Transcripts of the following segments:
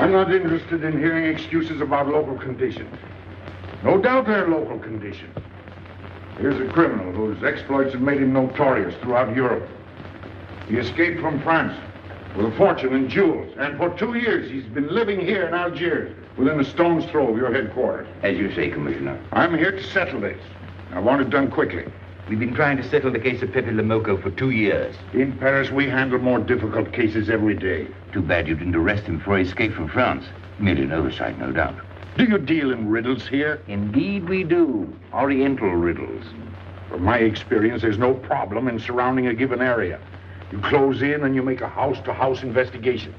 I'm not interested in hearing excuses about local conditions. No doubt they're local conditions. Here's a criminal whose exploits have made him notorious throughout Europe. He escaped from France with a fortune in jewels, and for 2 years he's been living here in Algiers, within a stone's throw of your headquarters. As you say, Commissioner. I'm here to settle this. I want it done quickly. We've been trying to settle the case of Pepe Lemoko for 2 years. In Paris, we handle more difficult cases every day. Too bad you didn't arrest him before he escaped from France. Merely an oversight, no doubt. Do you deal in riddles here? Indeed we do. Oriental riddles. From my experience, there's no problem in surrounding a given area. You close in and you make a house-to-house investigation.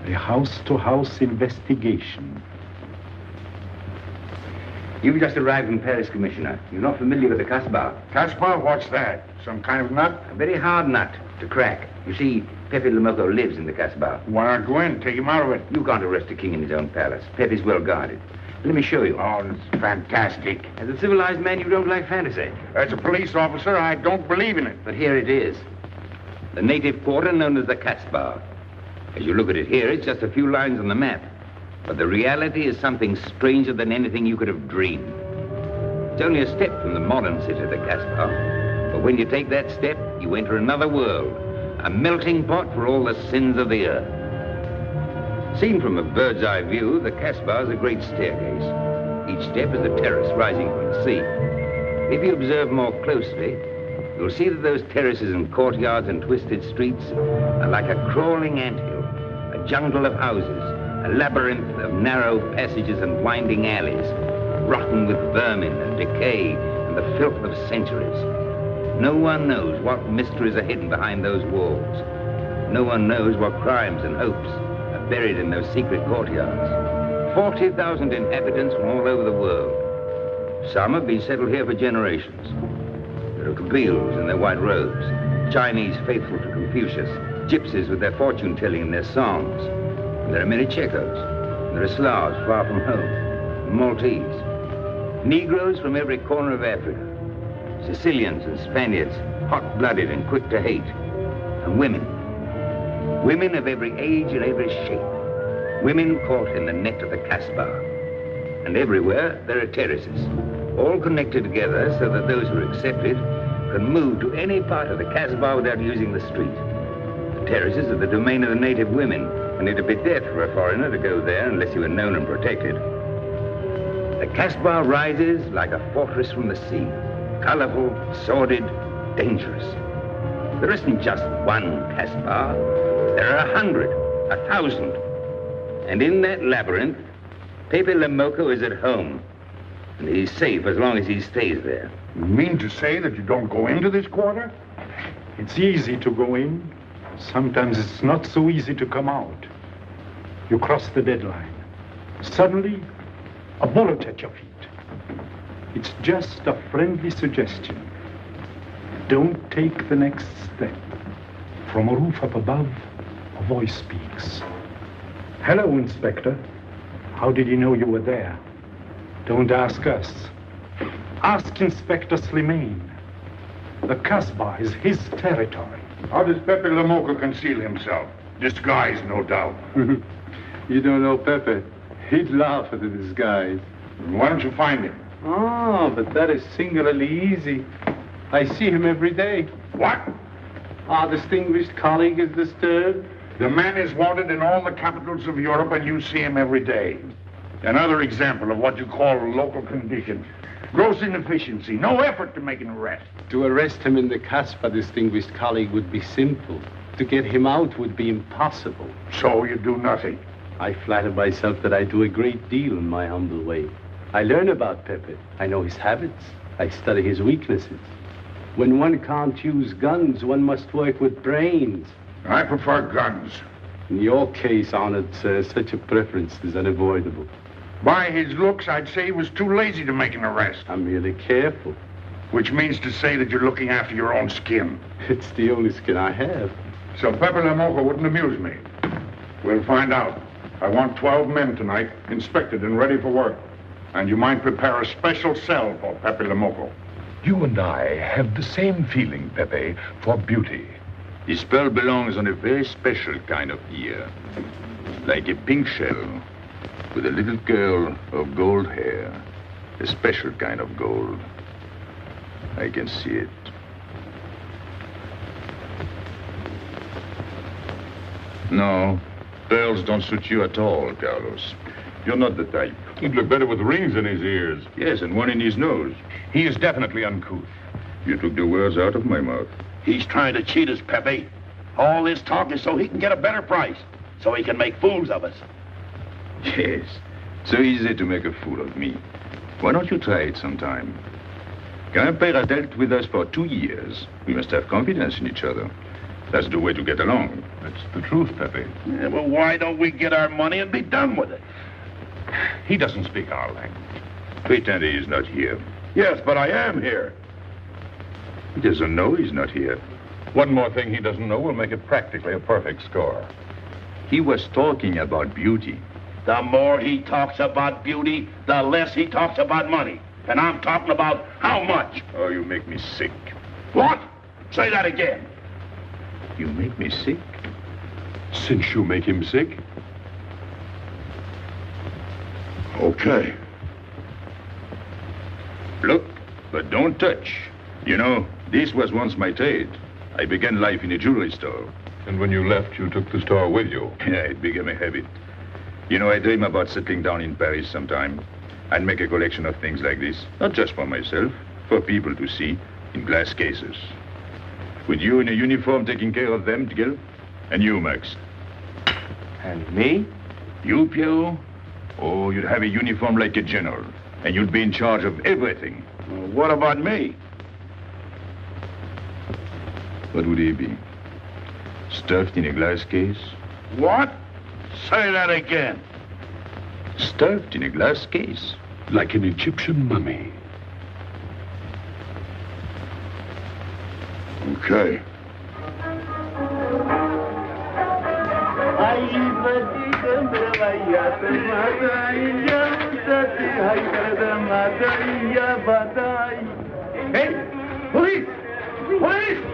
A house-to-house investigation. You've just arrived in Paris, Commissioner. You're not familiar with the Casbah. Casbah? What's that? Some kind of nut? A very hard nut to crack. You see, Pepe Lemoko lives in the Casbah. Why not go in? Take him out of it. You can't arrest a king in his own palace. Pepe's well guarded. Let me show you. Oh, it's fantastic. As a civilized man, you don't like fantasy. As a police officer, I don't believe in it. But here it is. The native quarter known as the Casbah. As you look at it here, it's just a few lines on the map. But the reality is something stranger than anything you could have dreamed. It's only a step from the modern city of the Casbah. But when you take that step, you enter another world. A melting pot for all the sins of the earth. Seen from a bird's eye view, the Casbah is a great staircase. Each step is a terrace rising from the sea. If you observe more closely, you'll see that those terraces and courtyards and twisted streets are like a crawling anthill, a jungle of houses, a labyrinth of narrow passages and winding alleys, rotten with vermin and decay and the filth of centuries. No one knows what mysteries are hidden behind those walls. No one knows what crimes and hopes are buried in those secret courtyards. 40,000 inhabitants from all over the world. Some have been settled here for generations. There are Kabyles in their white robes, Chinese faithful to Confucius, gypsies with their fortune-telling and their songs. And there are many Checos. There are Slavs far from home, Maltese. Negroes from every corner of Africa. Sicilians and Spaniards, hot-blooded and quick to hate. And women. Women of every age and every shape. Women caught in the net of the Casbah. And everywhere there are terraces, all connected together so that those who are accepted can move to any part of the Casbah without using the street. The terraces are the domain of the native women, and it'd be death for a foreigner to go there unless he were known and protected. The Casbah rises like a fortress from the sea, colorful, sordid, dangerous. There isn't just one Casbah. There are 100, 1,000. And in that labyrinth, Pepe Lemoko is at home. And he's safe as long as he stays there. You mean to say that you don't go into this quarter? It's easy to go in. Sometimes it's not so easy to come out. You cross the deadline. Suddenly, a bullet at your feet. It's just a friendly suggestion. Don't take the next step. From a roof up above, a voice speaks. Hello, Inspector. How did you know you were there? Don't ask us. Ask Inspector Slimane. The Casbah is his territory. How does Pepe Lemoko conceal himself? Disguised, no doubt. You don't know Pepe. He'd laugh at the disguise. Why don't you find him? Oh, but that is singularly easy. I see him every day. What? Our distinguished colleague is disturbed. The man is wanted in all the capitals of Europe, and you see him every day. Another example of what you call local conditions. Gross inefficiency, no effort to make an arrest. To arrest him in the Casbah, distinguished colleague, would be simple. To get him out would be impossible. So you do nothing? I flatter myself that I do a great deal in my humble way. I learn about Pepe. I know his habits. I study his weaknesses. When one can't use guns, one must work with brains. I prefer guns. In your case, honored sir, such a preference is unavoidable. By his looks, I'd say he was too lazy to make an arrest. I'm merely careful. Which means to say that you're looking after your own skin. It's the only skin I have. So Pepe Lemoko wouldn't amuse me. We'll find out. I want 12 men tonight, inspected and ready for work. And you might prepare a special cell for Pepe Lemoko. You and I have the same feeling, Pepe, for beauty. This pearl belongs on a very special kind of ear. Like a pink shell with a little curl of gold hair. A special kind of gold. I can see it. No, pearls don't suit you at all, Carlos. You're not the type. He'd look better with rings in his ears. Yes, and one in his nose. He is definitely uncouth. You took the words out of my mouth. He's trying to cheat us, Pepe. All this talk is so he can get a better price, so he can make fools of us. Yes, so easy to make a fool of me. Why don't you try it sometime? Grandpère has dealt with us for 2 years. We must have confidence in each other. That's the way to get along. That's the truth, Pepe. Yeah, well, why don't we get our money and be done with it? He doesn't speak our language. Pretend he is not here. Yes, but I am here. He doesn't know he's not here. One more thing he doesn't know will make it practically a perfect score. He was talking about beauty. The more he talks about beauty, the less he talks about money. And I'm talking about how much. Oh, you make me sick. What? Say that again. You make me sick? Since you make him sick? Okay. Look, but don't touch. You know, this was once my trade. I began life in a jewelry store. And when you left, you took the store with you. Yeah, it became a habit. You know, I dream about settling down in Paris sometime. I'd make a collection of things like this. Not just for myself, for people to see, in glass cases. With you in a uniform taking care of them, Gil? And you, Max? And me? You, Pierrot? Oh, you'd have a uniform like a general. And you'd be in charge of everything. Well, what about me? What would he be? Stuffed in a glass case? What? Say that again. Stuffed in a glass case. Like an Egyptian mummy. Okay. Hey! Police! Police!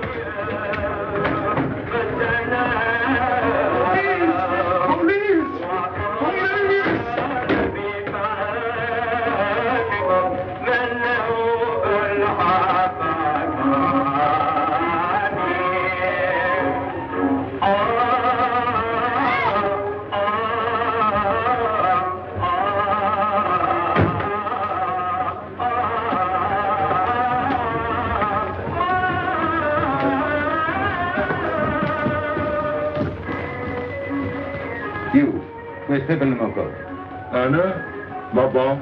You, where's Pepe Le Moco? Anna, Baba,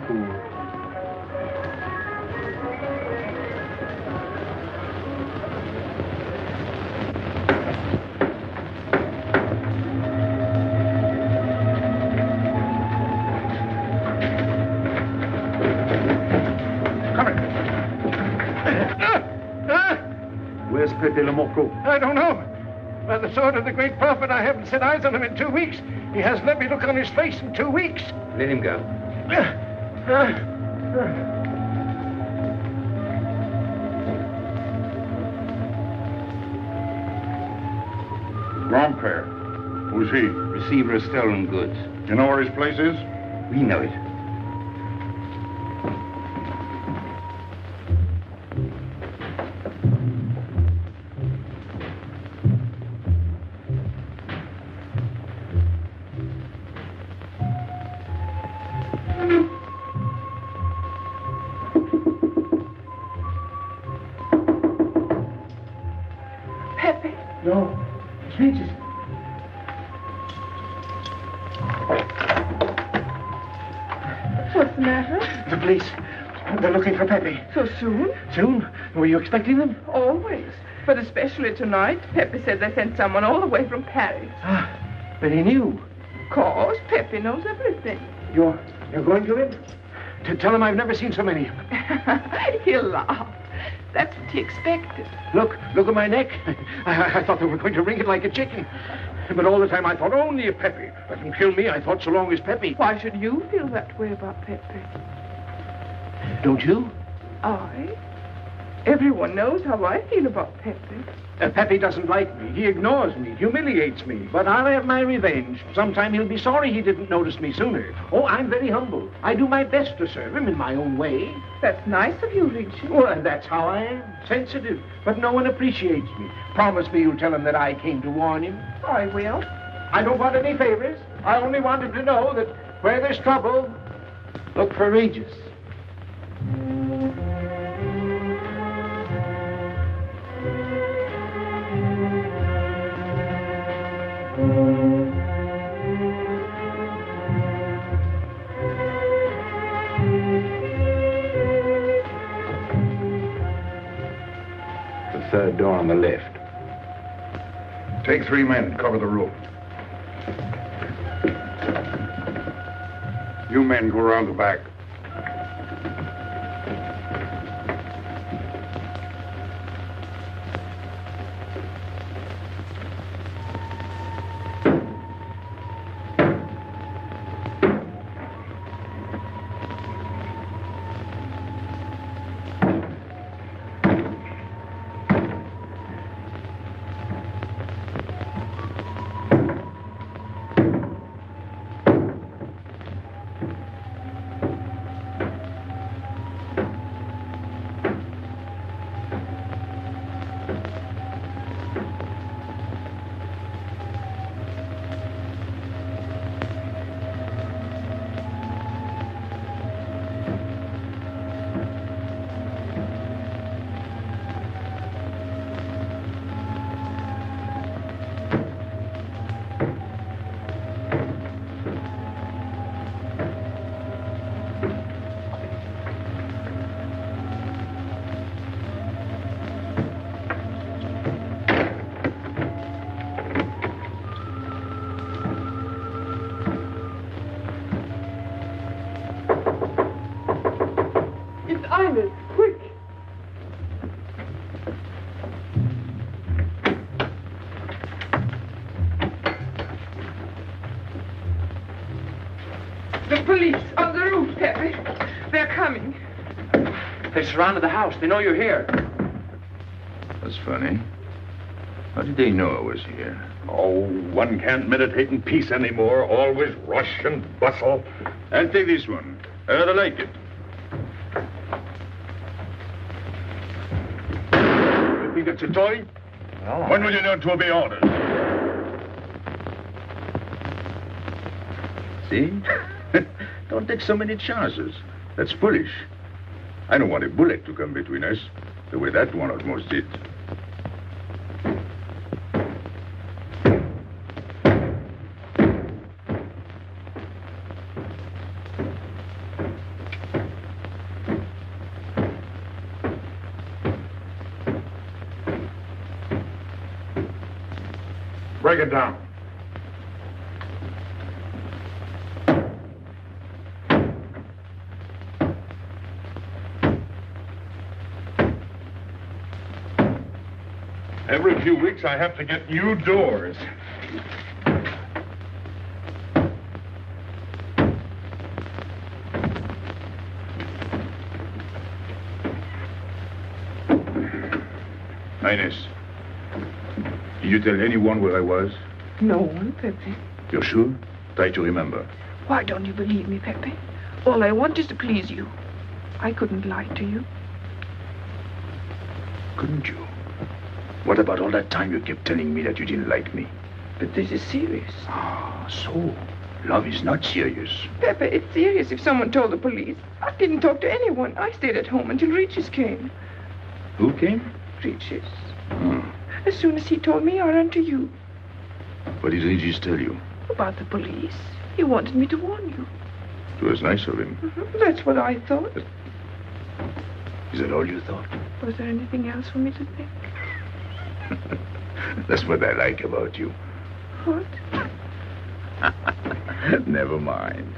Where's Pepe Le Moco? I don't know. By the sword of the great prophet, I haven't set eyes on him in 2 weeks. He hasn't let me look on his face in 2 weeks. Let him go. Grandpère. Who's he? Receiver of stolen goods. You know where his place is? We know it. Pepe. No. Jesus. What's the matter? The police. They're looking for Pepe. So soon? Soon? Were you expecting them? Always. But especially tonight. Pepe said they sent someone all the way from Paris. Ah, but he knew. Of course, Pepe knows everything. You're going to him? To tell him I've never seen so many. He'll laugh. That's what he expected. Look at my neck. I thought they were going to wring it like a chicken. But all the time I thought only of Pepe. Let them kill me, I thought so long as Pepe. Why should you feel that way about Pepe? Don't you? I? Everyone knows how I feel about Pepe. Pepe doesn't like me. He ignores me, humiliates me. But I'll have my revenge. Sometime he'll be sorry he didn't notice me sooner. Oh, I'm very humble. I do my best to serve him in my own way. That's nice of you, Richie. Well, that's how I am. Sensitive. But no one appreciates me. Promise me you'll tell him that I came to warn him. I will. I don't want any favors. I only want him to know that where there's trouble, look for Regis. The third door on the left. Take 3 men, cover the room. You men go around the back. Quick! The police on the roof, Pepe. They're coming. They surrounded the house. They know you're here. That's funny. How did they know I was here? Oh, one can't meditate in peace anymore. Always rush and bustle. I'll take this one. I rather like it. You think it's a toy? Well, When will you learn to obey orders? See? Don't take so many chances. That's foolish. I don't want a bullet to come between us, the way that one almost did. Break it down. Every few weeks I have to get new doors. Highness, did you tell anyone where I was? No one, Pepe. You're sure? Try to remember. Why don't you believe me, Pepe? All I want is to please you. I couldn't lie to you. Couldn't you? What about all that time you kept telling me that you didn't like me? But this is serious. Ah, so love is not serious. Pepe, it's serious if someone told the police. I didn't talk to anyone. I stayed at home until Regis came. Who came? Regis. Hmm. As soon as he told me, I ran to you. What did Regis tell you? About the police. He wanted me to warn you. It was nice of him. That's what I thought. Is that all you thought? Was there anything else for me to think? That's what I like about you. What? Never mind.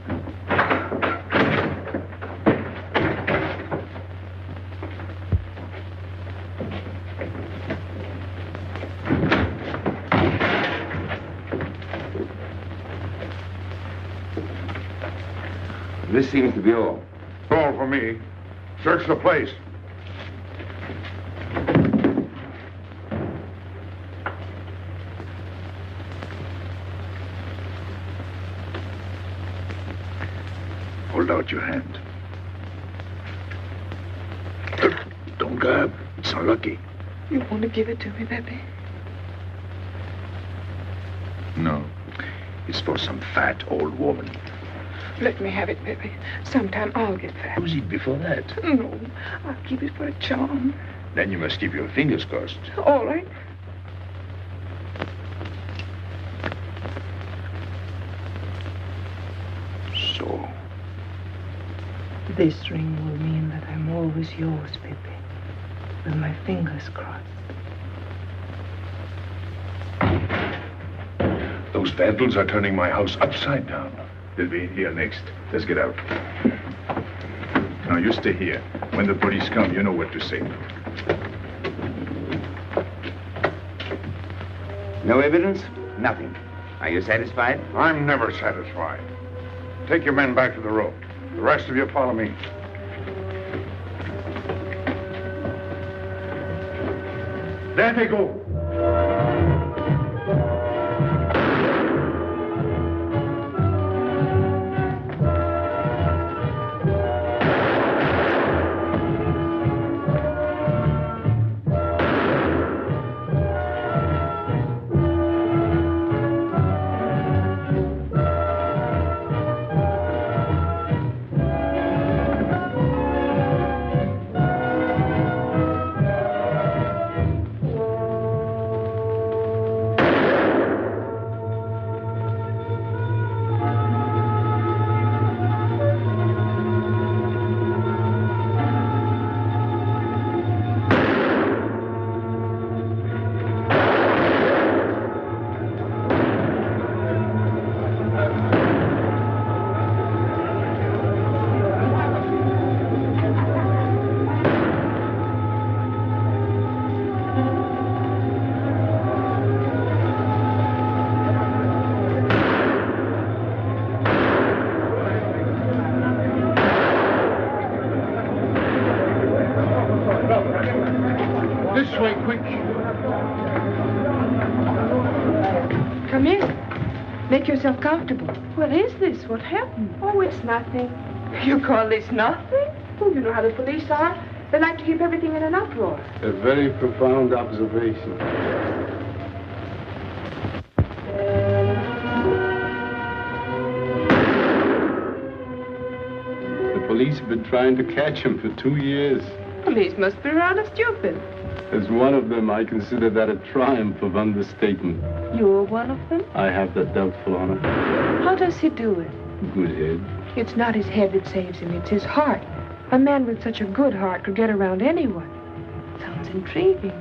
This seems to be all. All for me. Search the place. Hold out your hand. Don't grab. It's unlucky. You want to give it to me, Pepe? No. It's for some fat old woman. Let me have it, Pepe. Sometime I'll get fat. Use it before that. No, I'll keep it for a charm. Then you must keep your fingers crossed. All right. So. This ring will mean that I'm always yours, Pepe. With my fingers crossed. Those vandals are turning my house upside down. They'll be in here next. Let's get out. Now, you stay here. When the police come, you know what to say. No evidence? Nothing. Are you satisfied? I'm never satisfied. Take your men back to the road. The rest of you follow me. There they go. This way, quick. Come in. Make yourself comfortable. What is this? What happened? Oh, it's nothing. You call this nothing? Oh, you know how the police are. They like to keep everything in an uproar. A very profound observation. The police have been trying to catch him for 2 years. Police must be rather stupid. As one of them, I consider that a triumph of understatement. You're one of them? I have that doubtful honor. How does he do it? Good head. It's not his head that saves him, it's his heart. A man with such a good heart could get around anyone. Sounds intriguing.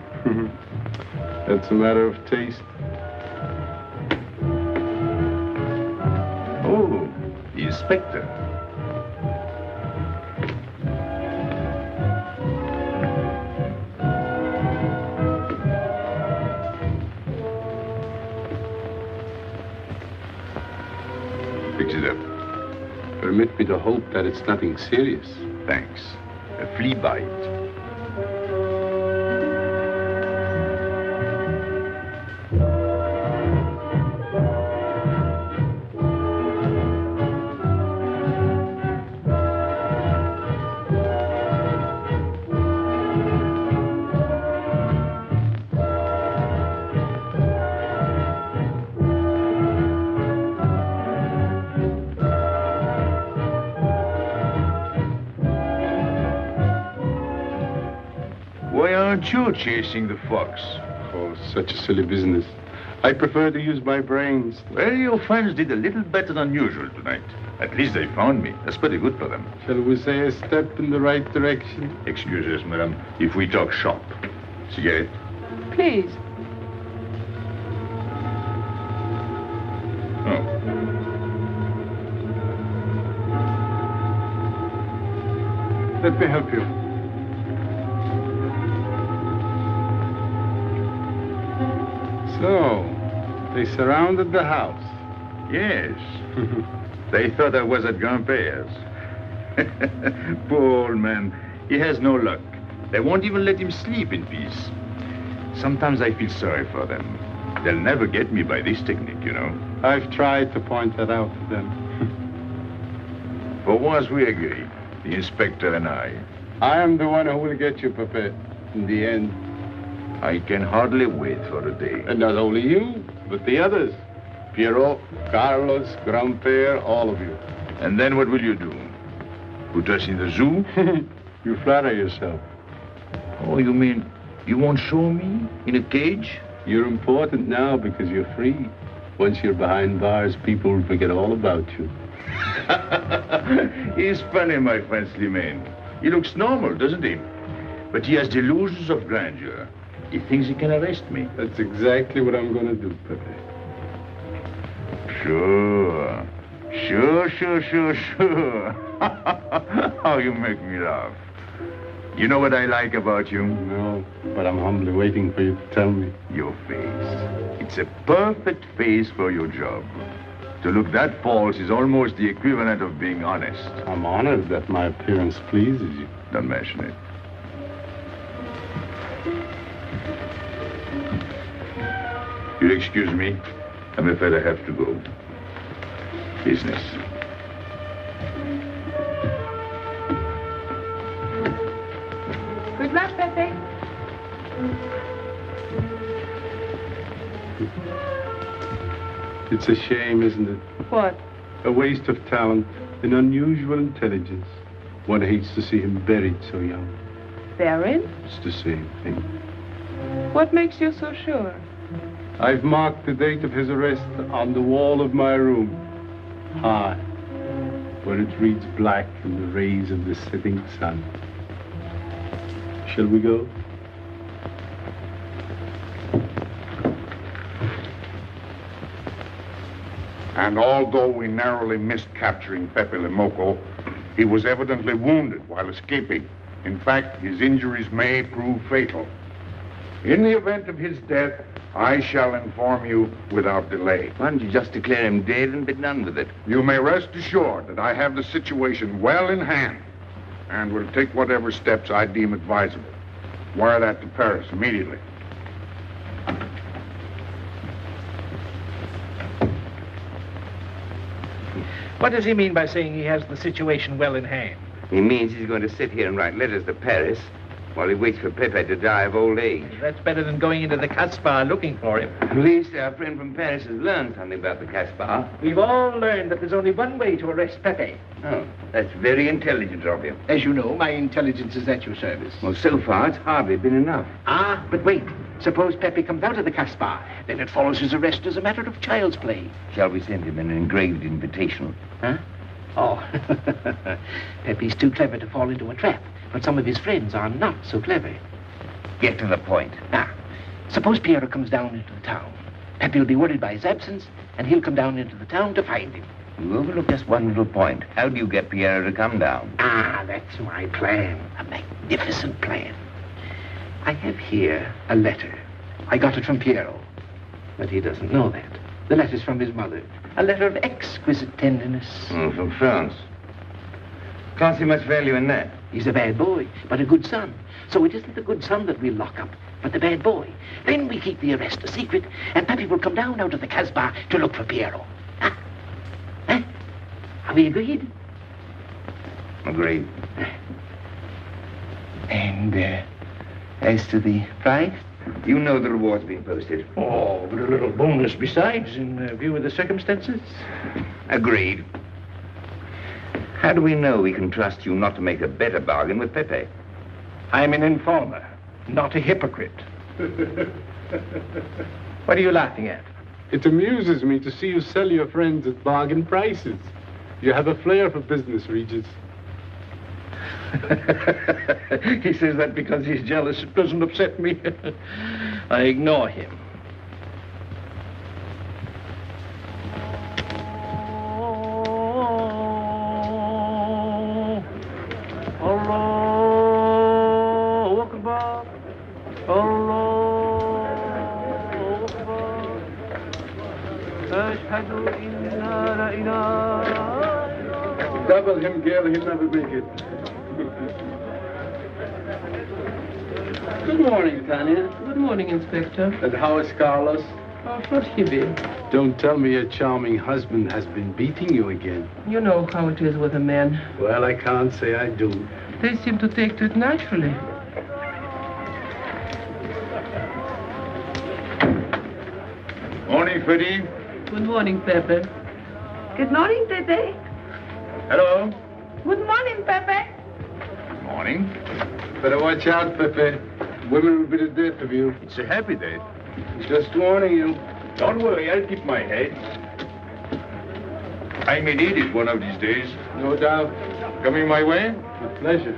That's a matter of taste. Oh, the inspector. Fix it up. Permit me to hope that it's nothing serious. Thanks. A flea bite. Why aren't you chasing the fox? Oh, such a silly business. I prefer to use my brains. Well, your friends did a little better than usual tonight. At least they found me. That's pretty good for them. Shall we say a step in the right direction? Excuse us, madam, if we talk shop. Cigarette? Please. Oh. Let me help you. So, they surrounded the house. Yes. They thought I was at Grandpère's. Poor old man. He has no luck. They won't even let him sleep in peace. Sometimes I feel sorry for them. They'll never get me by this technique, you know. I've tried to point that out to them. For once we agree, the inspector and I. I am the one who will get you, Pepe, in the end. I can hardly wait for a day. And not only you, but the others. Piero, Carlos, Grandpere, all of you. And then what will you do? Put us in the zoo? You flatter yourself. Oh, you mean you won't show me in a cage? You're important now because you're free. Once you're behind bars, people will forget all about you. He's funny, my friend Slimane. He looks normal, doesn't he? But he has delusions of grandeur. He thinks he can arrest me. That's exactly what I'm going to do, Pepe. Sure. Sure. How you make me laugh. You know what I like about you? No, but I'm humbly waiting for you to tell me. Your face. It's a perfect face for your job. To look that false is almost the equivalent of being honest. I'm honored that my appearance pleases you. Don't mention it. You'll excuse me. I'm afraid I have to go. Business. Good luck, Pepe. It's a shame, isn't it? What? A waste of talent, an unusual intelligence. One hates to see him buried so young. Buried? It's the same thing. What makes you so sure? I've marked the date of his arrest on the wall of my room. High, where it reads black in the rays of the setting sun. Shall we go? And although we narrowly missed capturing Pepe Le Moco, he was evidently wounded while escaping. In fact, his injuries may prove fatal. In the event of his death, I shall inform you without delay. Why don't you just declare him dead and be done with it? You may rest assured that I have the situation well in hand and will take whatever steps I deem advisable. Wire that to Paris immediately. What does he mean by saying he has the situation well in hand? He means he's going to sit here and write letters to Paris while he waits for Pepe to die of old age. That's better than going into the Casbah looking for him. At least our friend from Paris has learned something about the Casbah. We've all learned that there's only one way to arrest Pepe. Oh, that's very intelligent of you. As you know, my intelligence is at your service. Well, so far, it's hardly been enough. Ah, but wait. Suppose Pepe comes out of the Casbah. Then it follows his arrest as a matter of child's play. Shall we send him an engraved invitation? Huh? Oh, Pepe's too clever to fall into a trap. But some of his friends are not so clever. Get to the point. Now, suppose Piero comes down into the town. Pepe will be worried by his absence, and he'll come down into the town to find him. You overlook just one little point. How do you get Piero to come down? Ah, that's my plan. A magnificent plan. I have here a letter. I got it from Piero. But he doesn't know that. The letter's from his mother. A letter of exquisite tenderness. From France. Can't see much value in that. He's a bad boy, but a good son. So it isn't the good son that we'll lock up, but the bad boy. Then we keep the arrest a secret, and Pepe will come down out of the Casbah to look for Piero. Huh? Huh? Are we agreed? Agreed. And, as to the price? You know the reward's been posted. Oh, but a little bonus besides, in view of the circumstances. Agreed. How do we know we can trust you not to make a better bargain with Pepe? I'm an informer, not a hypocrite. What are you laughing at? It amuses me to see you sell your friends at bargain prices. You have a flair for business, Regis. He says that because he's jealous. It doesn't upset me. I ignore him. Double him, girl, he'll never make it. Good morning, Tanya. Good morning, Inspector. And how is Carlos? Oh, forgive. Don't tell me your charming husband has been beating you again. You know how it is with a man. Well, I can't say I do. They seem to take to it naturally. Morning, Freddie. Good morning, Pepe. Good morning, Pepe. Hello. Good morning, Pepe. Morning. Better watch out, Pepe. Women will be the death of you. It's a happy day. Just warning you. Don't worry, I'll keep my head. I may need it one of these days. No doubt. Coming my way? With pleasure.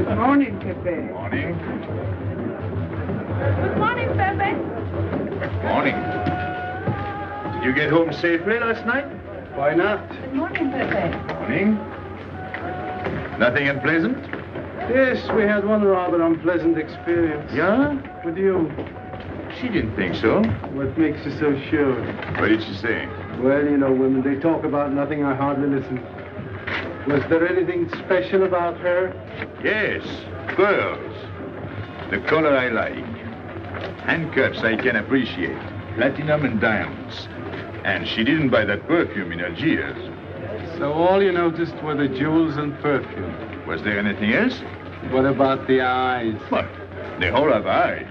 Good morning, Pepe. Morning. Good morning, Pepe. Morning. Did you get home safely last night? Why not? Good morning, Pepe. Morning. Nothing unpleasant? Yes, we had one rather unpleasant experience. Yeah? With you. She didn't think so. What makes you so sure? What did she say? Well, you know, women, they talk about nothing. I hardly listen. Was there anything special about her? Yes, pearls. The color I like. Handcuffs I can appreciate. Platinum and diamonds. And she didn't buy that perfume in Algiers. So all you noticed were the jewels and perfume. Was there anything else? What about the eyes? What? They all have eyes.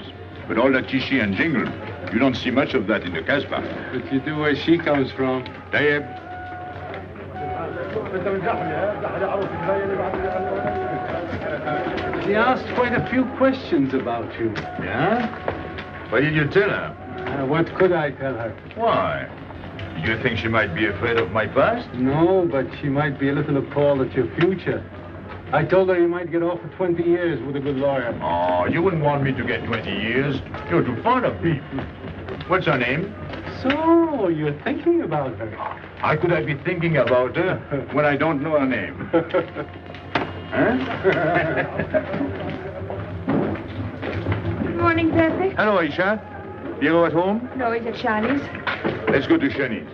But all that chichi and jingle, you don't see much of that in the Casbah. But you do where she comes from. Tayyib. She asked quite a few questions about you. Yeah? What did you tell her? What could I tell her? Why? Did you think she might be afraid of my past? No, but she might be a little appalled at your future. I told her you might get off for 20 years with a good lawyer. Oh, you wouldn't want me to get 20 years. You're too fond of people. What's her name? So, you're thinking about her. How could I be thinking about her when I don't know her name? Huh? Good morning, Pepe. Hello, Aisha. Piero at home? No, he's at Shani's. Let's go to Shani's.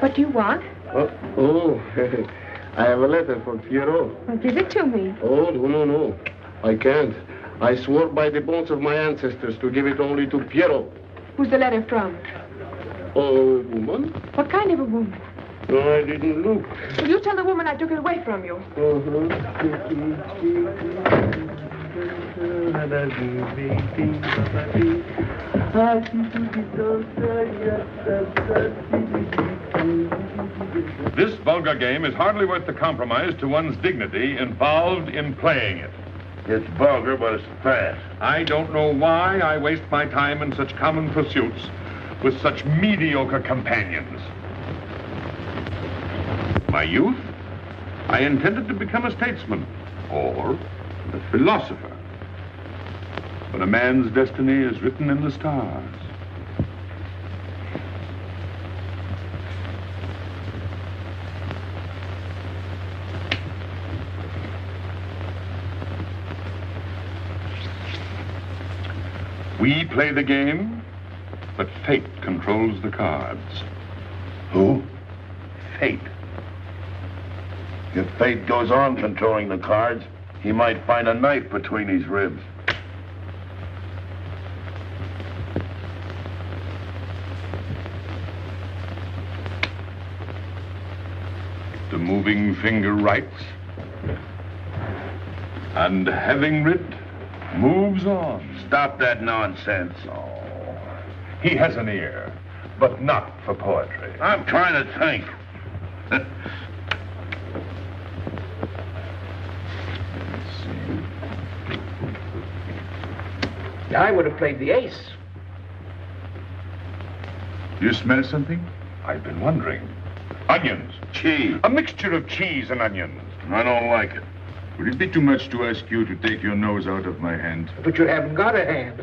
What do you want? Oh, I have a letter for Piero. Well, give it to me. Oh, no. I can't. I swore by the bones of my ancestors to give it only to Piero. Who's the letter from? Oh, woman? What kind of a woman? No, I didn't look. Will you tell the woman I took it away from you? This vulgar game is hardly worth the compromise to one's dignity involved in playing it. It's vulgar, but it's fast. I don't know why I waste my time in such common pursuits with such mediocre companions. My youth, I intended to become a statesman or a philosopher. But a man's destiny is written in the stars. We play the game, but fate controls the cards. Who? Fate. If fate goes on controlling the cards, he might find a knife between his ribs. The moving finger writes, and having writ, moves on. Stop that nonsense. Oh, he has an ear, but not for poetry. I'm trying to think. I would have played the ace. You smell something? I've been wondering. Onions. Cheese. A mixture of cheese and onions. I don't like it. Would it be too much to ask you to take your nose out of my hand? But you haven't got a hand.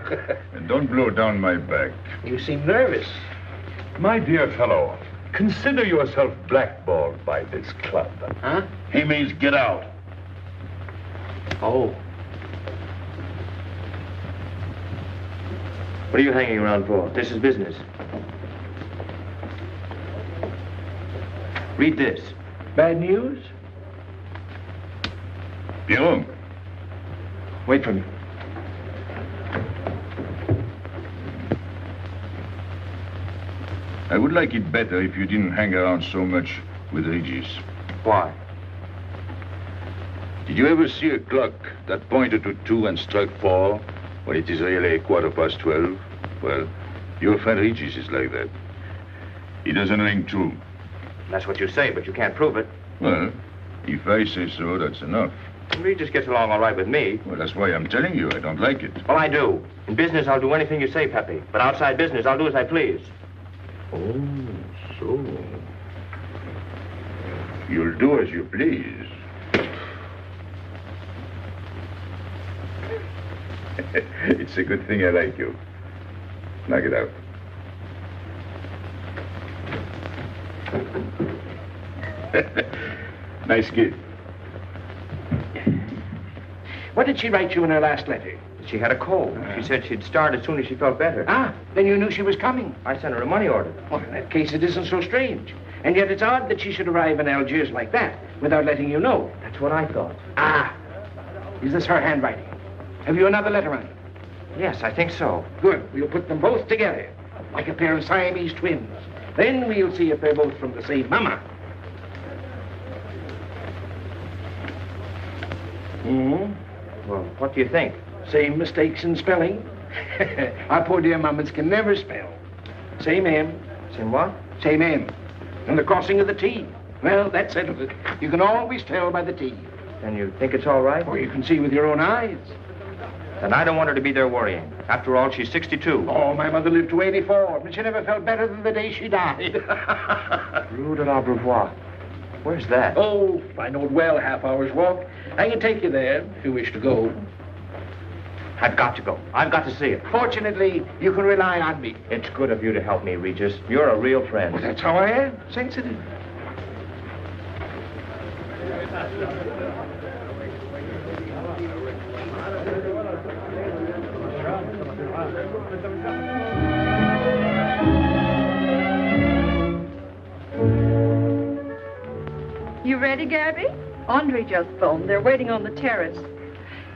And don't blow down my back. You seem nervous. My dear fellow, consider yourself blackballed by this club. Huh? He means get out. Oh. What are you hanging around for? This is business. Read this. Bad news? Pierrot. Wait for me. I would like it better if you didn't hang around so much with Regis. Why? Did you ever see a clock that pointed to 2 and struck 4 when it is really 12:15? Well, your friend Regis is like that. He doesn't ring true. That's what you say, but you can't prove it. Well, if I say so, that's enough. He just gets along all right with me. Well, that's why I'm telling you I don't like it. Well, I do. In business, I'll do anything you say, Pepe. But outside business, I'll do as I please. Oh, so. You'll do as you please. It's a good thing I like you. Knock it out. Nice kid. What did she write you in her last letter? She had a cold. She said she'd start as soon as she felt better. Ah, then you knew she was coming. I sent her a money order. Well, in that case, it isn't so strange. And yet it's odd that she should arrive in Algiers like that, without letting you know. That's what I thought. Ah, is this her handwriting? Have you another letter on it? Yes, I think so. Good. We'll put them both together, like a pair of Siamese twins. Then we'll see if they're both from the same mama. Hmm? Well, what do you think? Same mistakes in spelling. Our poor dear mamas can never spell. Same M. Same what? Same M. And the crossing of the T. Well, that settles it. You can always tell by the T. And you think it's all right? Or you can see with your own eyes. Then I don't want her to be there worrying. After all, she's 62. Oh, my mother lived to 84, but she never felt better than the day she died. Rue de l'Abreuvoir. Where's that? Oh, I know it well, half hour's walk. I can take you there if you wish to go. I've got to go. I've got to see it. Fortunately, you can rely on me. It's good of you to help me, Regis. You're a real friend. Well, that's how I am. Sensitive. You ready, Gabby? Andre just phoned. They're waiting on the terrace.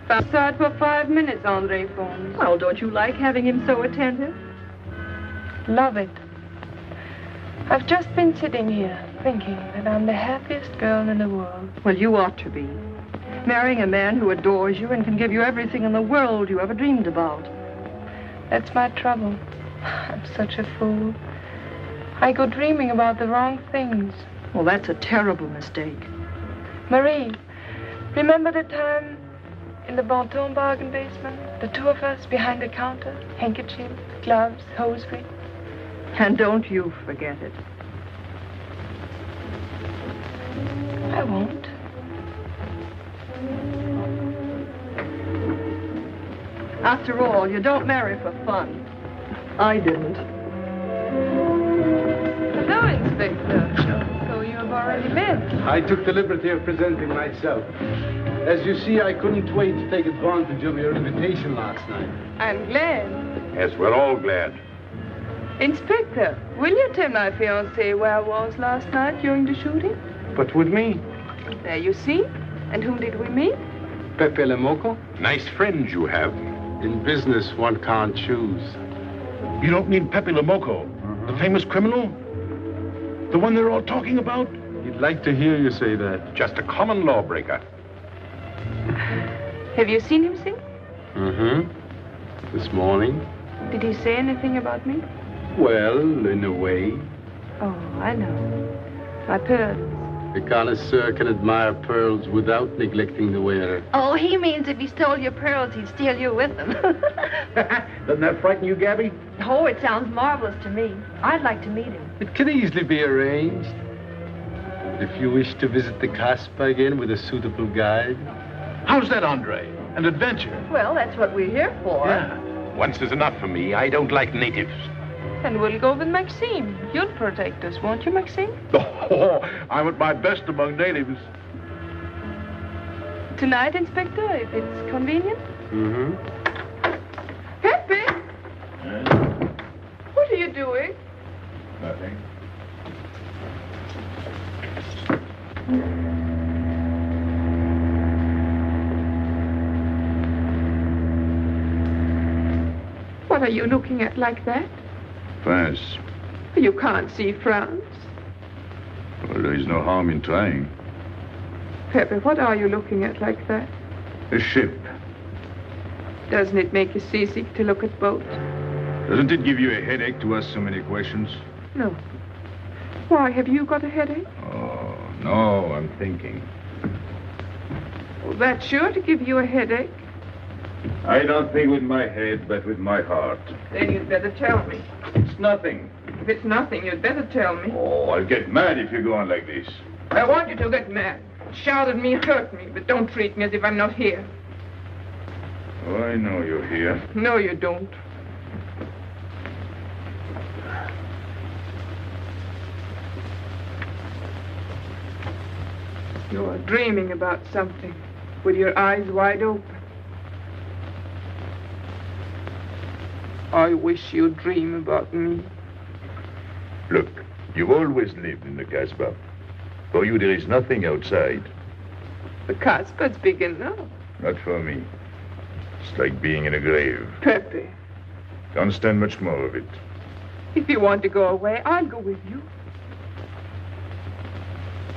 Outside for 5 minutes, Andre phones. Well, don't you like having him so attentive? Love it. I've just been sitting here thinking that I'm the happiest girl in the world. Well, you ought to be. Marrying a man who adores you and can give you everything in the world you ever dreamed about. That's my trouble. I'm such a fool. I go dreaming about the wrong things. Well, that's a terrible mistake. Marie, remember the time in the Bonton bargain basement? The two of us behind the counter, handkerchiefs, gloves, hosiery. And don't you forget it. I won't. After all, you don't marry for fun. I didn't. Hello, Inspector. So you have already met. I took the liberty of presenting myself. As you see, I couldn't wait to take advantage of your invitation last night. I'm glad. Yes, we're all glad. Inspector, will you tell my fiancé where I was last night during the shooting? But with me, There you see. And whom did we meet? Pepe Le Moco? Nice friends you have. In business, one can't choose. You don't mean Pepe Le Moco, the famous criminal? The one they're all talking about? you'd like to hear you say that. Just a common lawbreaker. Have you seen him since? Mm-hmm. This morning? Did he say anything about me? Well, in a way. Oh, I know. My pearls. The connoisseur can admire pearls without neglecting the wearer. Oh, he means if he stole your pearls, he'd steal you with them. Doesn't that frighten you, Gabby? Oh, it sounds marvelous to me. I'd like to meet him. It can easily be arranged. If you wish to visit the Casbah again with a suitable guide. How's that, Andre? An adventure? Well, that's what we're here for. Yeah. Once is enough for me. I don't like natives. And we'll go with Maxime. You'll protect us, won't you, Maxime? Oh, I'm at my best among natives. Tonight, Inspector, if it's convenient. Mm-hmm. Pepe! What are you doing? Nothing. you looking at like that? France. You can't see France. Well, there is no harm in trying. Pepe, what are you looking at like that? A ship. Doesn't it make you seasick to look at boats? Doesn't it give you a headache to ask so many questions? No. Why, have you got a headache? Oh, no, I'm thinking. Well, that's sure to give you a headache. I don't think with my head, but with my heart. Then you'd better tell me. It's nothing. If it's nothing, you'd better tell me. Oh, I'll get mad if you go on like this. I want you to get mad. Shout at me, hurt me, but don't treat me as if I'm not here. Oh, I know you're here. No, you don't. You're dreaming about something with your eyes wide open. I wish you'd dream about me. Look, you've always lived in the Casbah. For you, there is nothing outside. The Casbah's big enough. Not for me. It's like being in a grave. Pepe, Don't stand much more of it. if you want to go away, I'll go with you.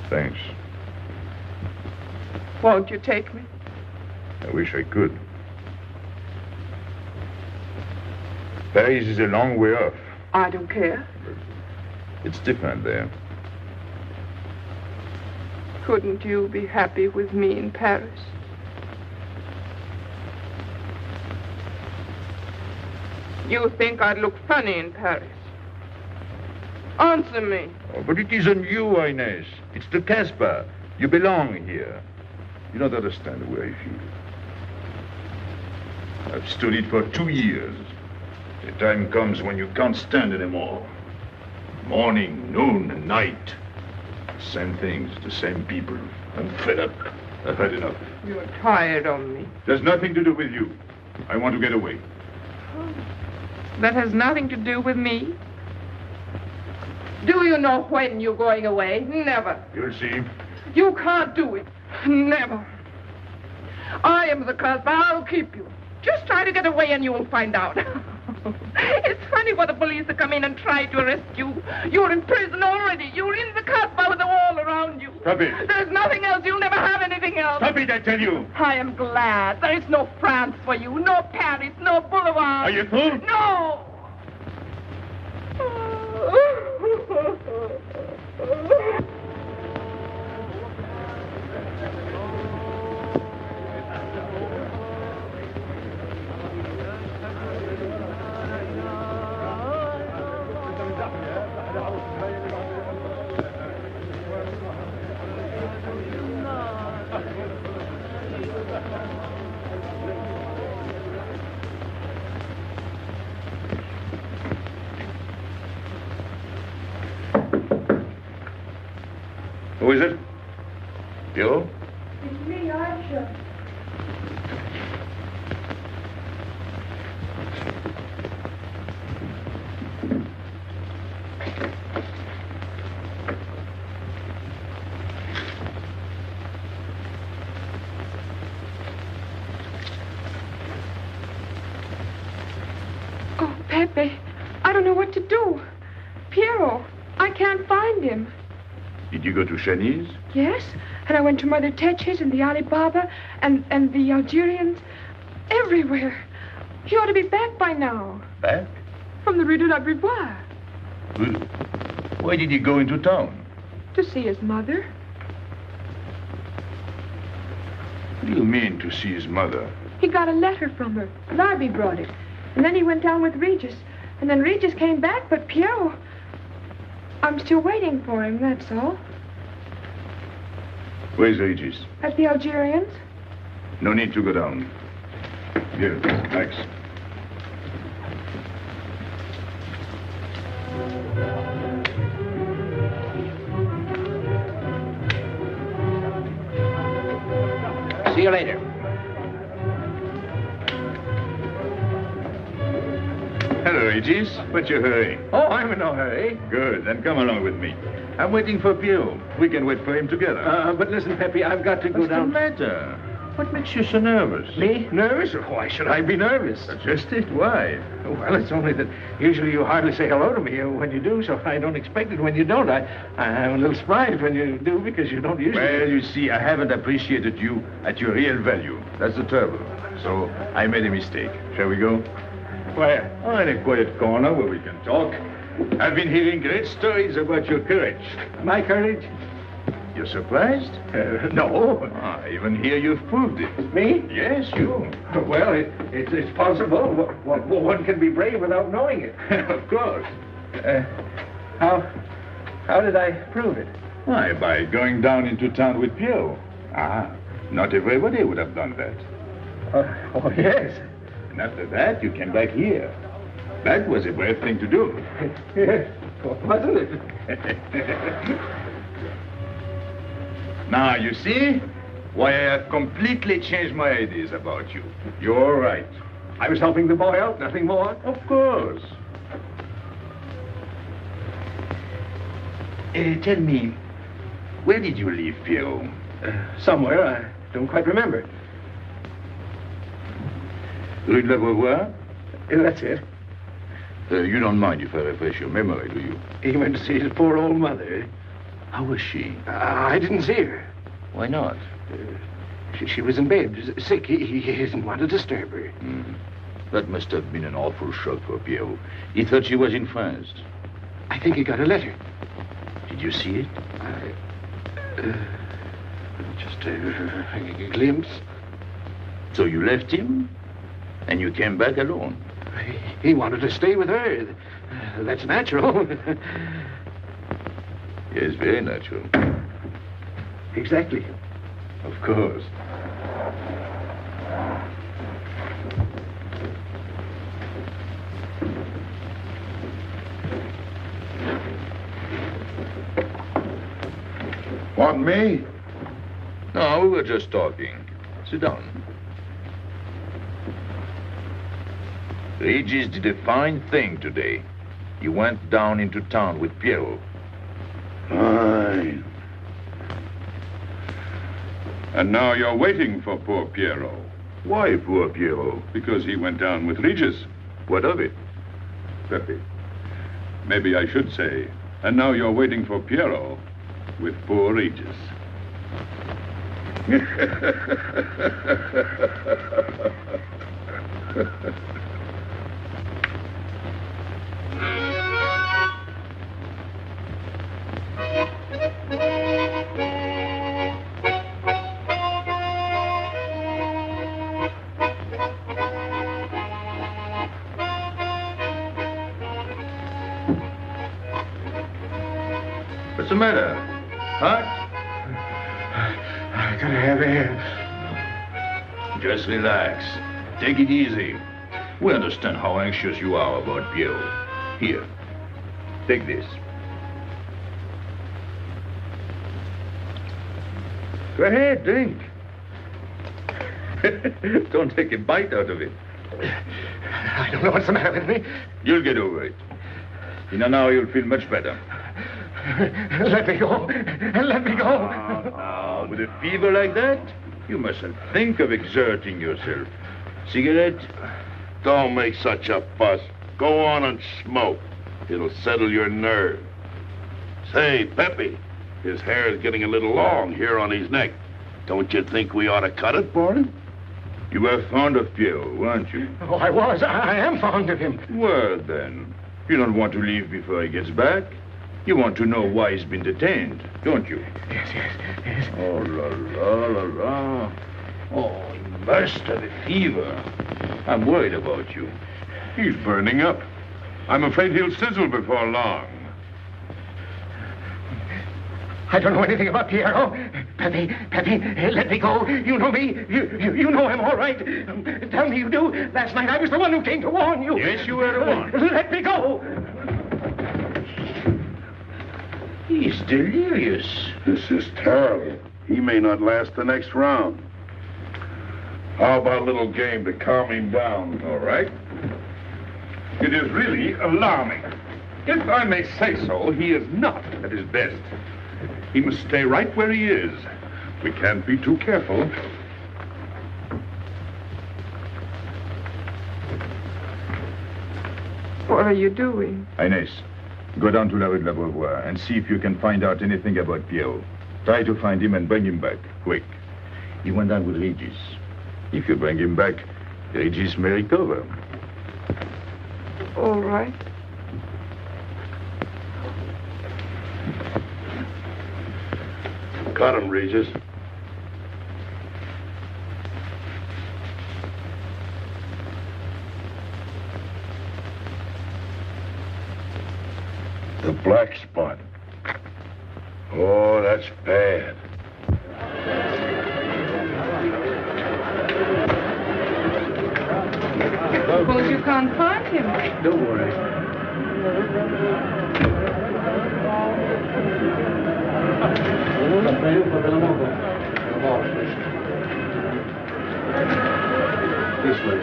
Thanks. Won't you take me? I wish I could. Paris is a long way off. I don't care. It's different there. Couldn't you be happy with me in Paris? You think I'd look funny in Paris? Answer me. Oh, but it isn't you, Inez. It's the Casbah. You belong here. You don't understand the way I feel. I've stood it for 2 years. The time comes when you can't stand anymore. Morning, noon, and night. Same things, the same people. I'm fed up. I've had enough. You're tired of me. There's nothing to do with you. I want to get away. That has nothing to do with me. Do you know when you're going away? Never. You'll see. You can't do it. Never. I am the Casbah. I'll keep you. Just try to get away and you'll find out. It's funny what the police have come in and tried to arrest you. You're in prison already. You're in the Casbah with a wall around you. Stop it. There's nothing else. You'll never have anything else. Stop it, I tell you. I am glad. There is no France for you. No Paris. No Boulevard. Are you through? No. Who is it? You? It's me, Aisha. Oh, Pepe, I don't know what to do. Piero, I can't find him. Did you go to Shani's? Yes, and I went to Mother Tetch's and the Alibaba and the Algerians. Everywhere. He ought to be back by now. Back? From the Rue de la Brivoire. Why did he go into town? To see his mother. What do you mean, to see his mother? He got a letter from her. Larby brought it. And then he went down with Regis. And then Regis came back, but Piero... I'm still waiting for him, that's all. Where's Regis? At the Algerians? No need to go down. Here, thanks. See you later. Hello, Regis. What's your hurry? Oh, I'm in no hurry. Good, then come along with me. I'm waiting for Pio. We can wait for him together. But listen, Pepe, I've got to go What's down. the matter? What makes you so nervous? Me? Nervous? Why should I be nervous? Just it. Why? Well, it's only that usually you hardly say hello to me when you do, so I don't expect it when you don't. I'm a little surprised when you do because you don't usually. Well, you see, I haven't appreciated you at your real value. That's the trouble. So I made a mistake. Shall we go? Where? Oh, in a quiet corner where we can talk. I've been hearing great stories about your courage. My courage? You're surprised? No. Even here you've proved it. Me? Yes, you. Well, it's possible. One can be brave without knowing it. Of course. How did I prove it? Why, by going down into town with Pierrot. Not everybody would have done that. Oh, yes. And after that, you came back here. That was a brave thing to do. Yes, wasn't it? Now, you see why I have completely changed my ideas about you. You're right. I was helping the boy out, nothing more. Of course. Tell me, where did you leave Pierrot? Somewhere, I don't quite remember. Rue de la Beauvoir? That's it. You don't mind if I refresh your memory, do you? He went to see his poor old mother. How was she? I didn't see her. Why not? She was in bed, sick. He didn't want to disturb her. That must have been an awful shock for Pierrot. He thought she was in France. I think he got a letter. Did you see it? Just a glimpse. So you left him, and you came back alone? He wanted to stay with her. That's natural. Yes, very natural. Exactly. Of course. Want me? No, we were just talking. Sit down. Regis did a fine thing today. He went down into town with Pierrot. Fine. And now you're waiting for poor Pierrot. Why poor Pierrot? Because he went down with Regis. What of it? Pepe, maybe I should say, and now you're waiting for Pierrot with poor Regis. What's the matter? Hot? I gotta have air. Just relax. Take it easy. We understand how anxious you are about Pierrot. Here, take this. Go ahead, drink. Don't take a bite out of it. I don't know what's the matter with me. You'll get over it. In an hour, you'll feel much better. Let me go. Let me go. Now, with a fever like that, you mustn't think of exerting yourself. Cigarette? Don't make such a fuss. Go on and smoke. It'll settle your nerve. Say, Pepe, his hair is getting a little long here on his neck. Don't you think we ought to cut it for him? You were fond of Pierrot, weren't you? Oh, I was. I am fond of him. Well, then, you don't want to leave before he gets back. You want to know why he's been detained, don't you? Yes. Oh, la, la, la, la. Oh, he must have a fever. I'm worried about you. He's burning up. I'm afraid he'll sizzle before long. I don't know anything about Pierrot. Pepe, let me go. You know me. You know him, all right. Tell me you do. Last night I was the one who came to warn you. Yes, you were the one. Let me go. He's delirious. This is terrible. He may not last the next round. How about a little game to calm him down? All right. It is really alarming. If I may say so, he is not at his best. He must stay right where he is. We can't be too careful. What are you doing? Inés, go down to La Rue de la Beauvoir and see if you can find out anything about Pierrot. Try to find him and bring him back, quick. He went down with Regis. If you bring him back, Regis may recover. All right. Got him, Regis. The black spot. Oh, that's bad. Suppose you can't find him. Don't worry. This way.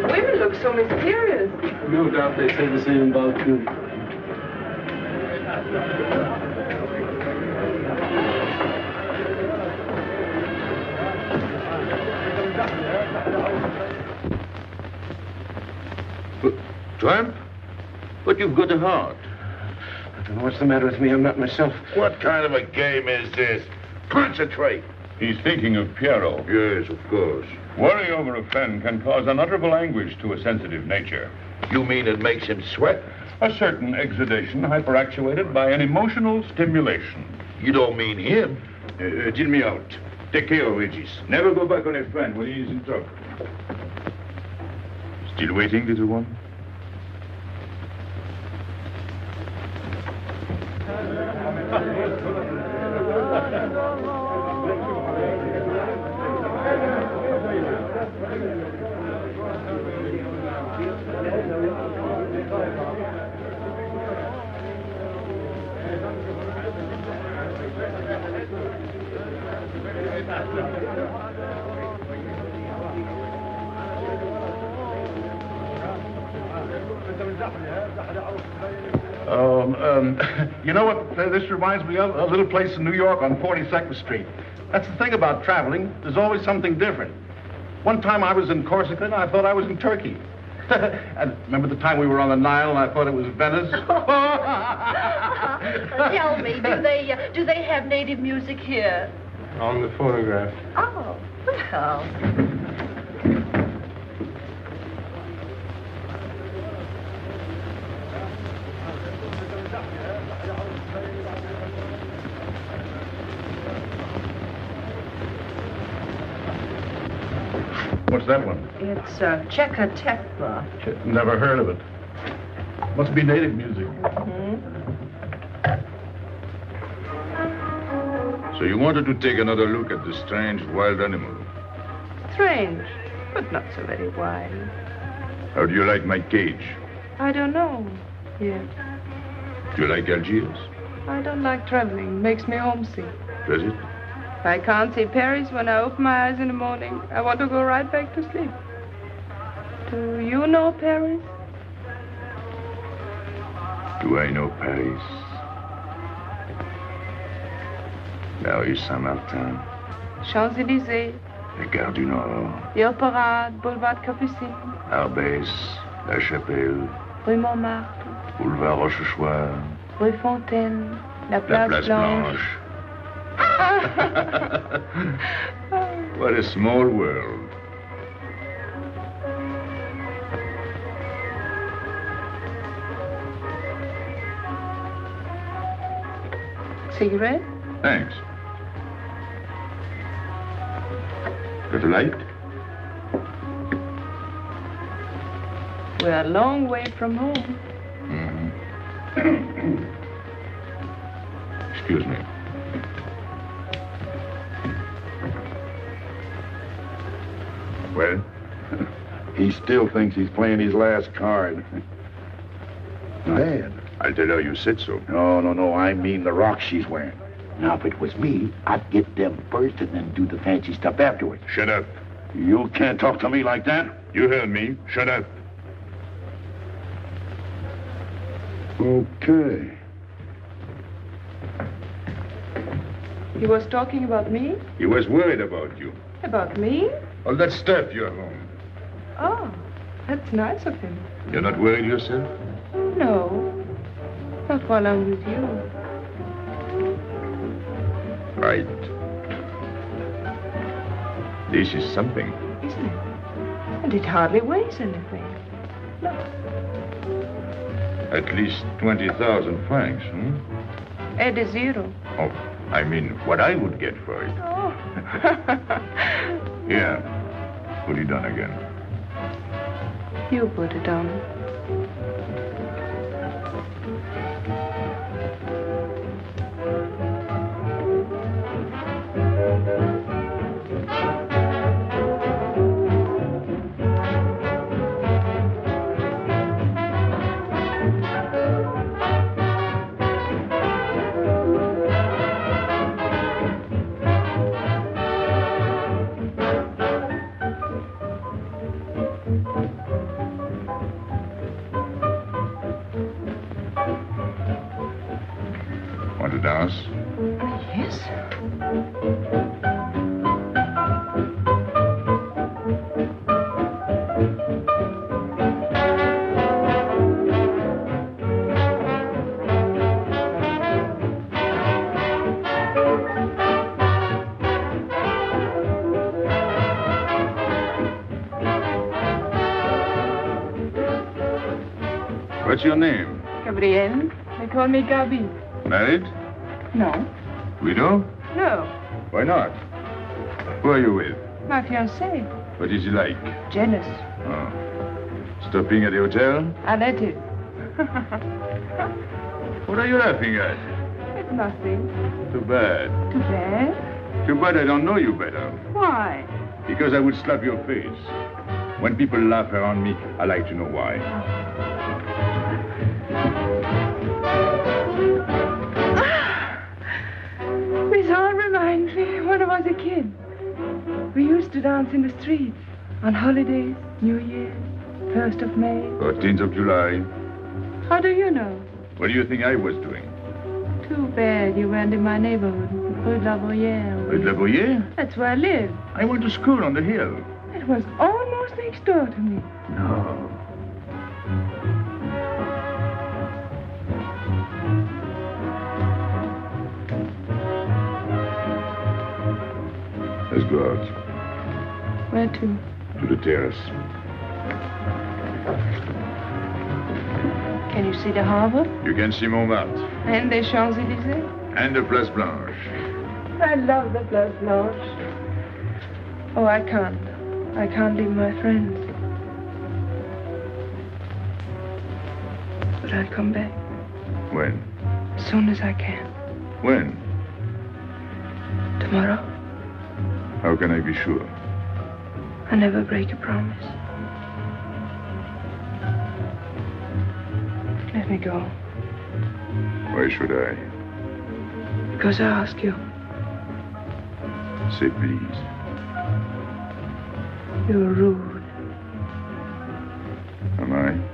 Women look so mysterious. No doubt they say the same about you. Tramp? But you've got a heart. I don't know what's the matter with me. I'm not myself. What kind of a game is this? Concentrate. He's thinking of Pierrot. Yes, of course. Worry over a friend can cause unutterable anguish to a sensitive nature. You mean it makes him sweat? A certain exudation hyperactuated by an emotional stimulation. You don't mean him? Deal me out. Take care of Regis. Never go back on a friend when he is in trouble. Still waiting, little one? You know what this reminds me of? A little place in New York on 42nd Street. That's the thing about traveling. There's always something different. One time I was in Corsica and I thought I was in Turkey. And remember the time we were on the Nile and I thought it was Venice? Tell me, do they have native music here? On the photograph. Oh, well. What's that one? It's Czeka Tekla. Never heard of it. Must be native music. So you wanted to take another look at the strange wild animal. Strange, but not so very wild. How do you like my cage? I don't know yet. Do you like Algiers? I don't like traveling. Makes me homesick. Does it? I can't see Paris when I open my eyes in the morning. I want to go right back to sleep. Do you know Paris? Do I know Paris? La rue Saint-Martin. Champs-Élysées, La Gare du Nord. the Parade, Boulevard Capucine, Arbès. La Chapelle. Rue Montmartre, Boulevard Rochechouart. Rue Fontaine, la La Place, Place Blanche. Blanche. What a small world. Cigarette? Thanks. Got a light? We're a long way from home. Excuse me. Well? He still thinks he's playing his last card. Bad. I'll tell her you said so. No. I mean the rock she's wearing. Now, if it was me, I'd get them first and then do the fancy stuff afterwards. Shut up. You can't talk to me like that. You heard me. Shut up. Okay. He was talking about me? He was worried about you. About me? All that stuff you have on. Oh, that's nice of him. You're not worried yourself? No. Not while I'm with you. Right. This is something. Isn't it? And it hardly weighs anything. Look. At least 20,000 francs, hmm? Add a zero. Oh, I mean, what I would get for it. Oh. Here, put it on again. You put it on. Want to dance? Yes. What's your name? Gabrielle. They call me Gabi. Married? No. Widow? No. Why not? Who are you with? My fiancé. What is he like? Jealous. Oh. Stopping at the hotel? I let him. What are you laughing at? It's nothing. Too bad. Too bad? Too bad I don't know you better. Why? Because I would slap your face. When people laugh around me, I like to know why. This all reminds me when I was a kid. We used to dance in the streets on holidays, New Year's, 1st of May. 14th of July. How do you know? What do you think I was doing? Too bad you weren't in my neighborhood, Rue de la Bruyère. Rue de la Bruyère? That's where I live. I went to school on the hill. It was almost next door to me. No. Let's go out. Where to? To the terrace. Can you see the harbor? You can see Montmartre. And the Champs-Élysées? And the Place Blanche. I love the Place Blanche. Oh, I can't. I can't leave my friends. But I'll come back. When? As soon as I can. When? Tomorrow. How can I be sure? I never break a promise. Let me go. Why should I? Because I ask you. Say please. You're rude. Am I?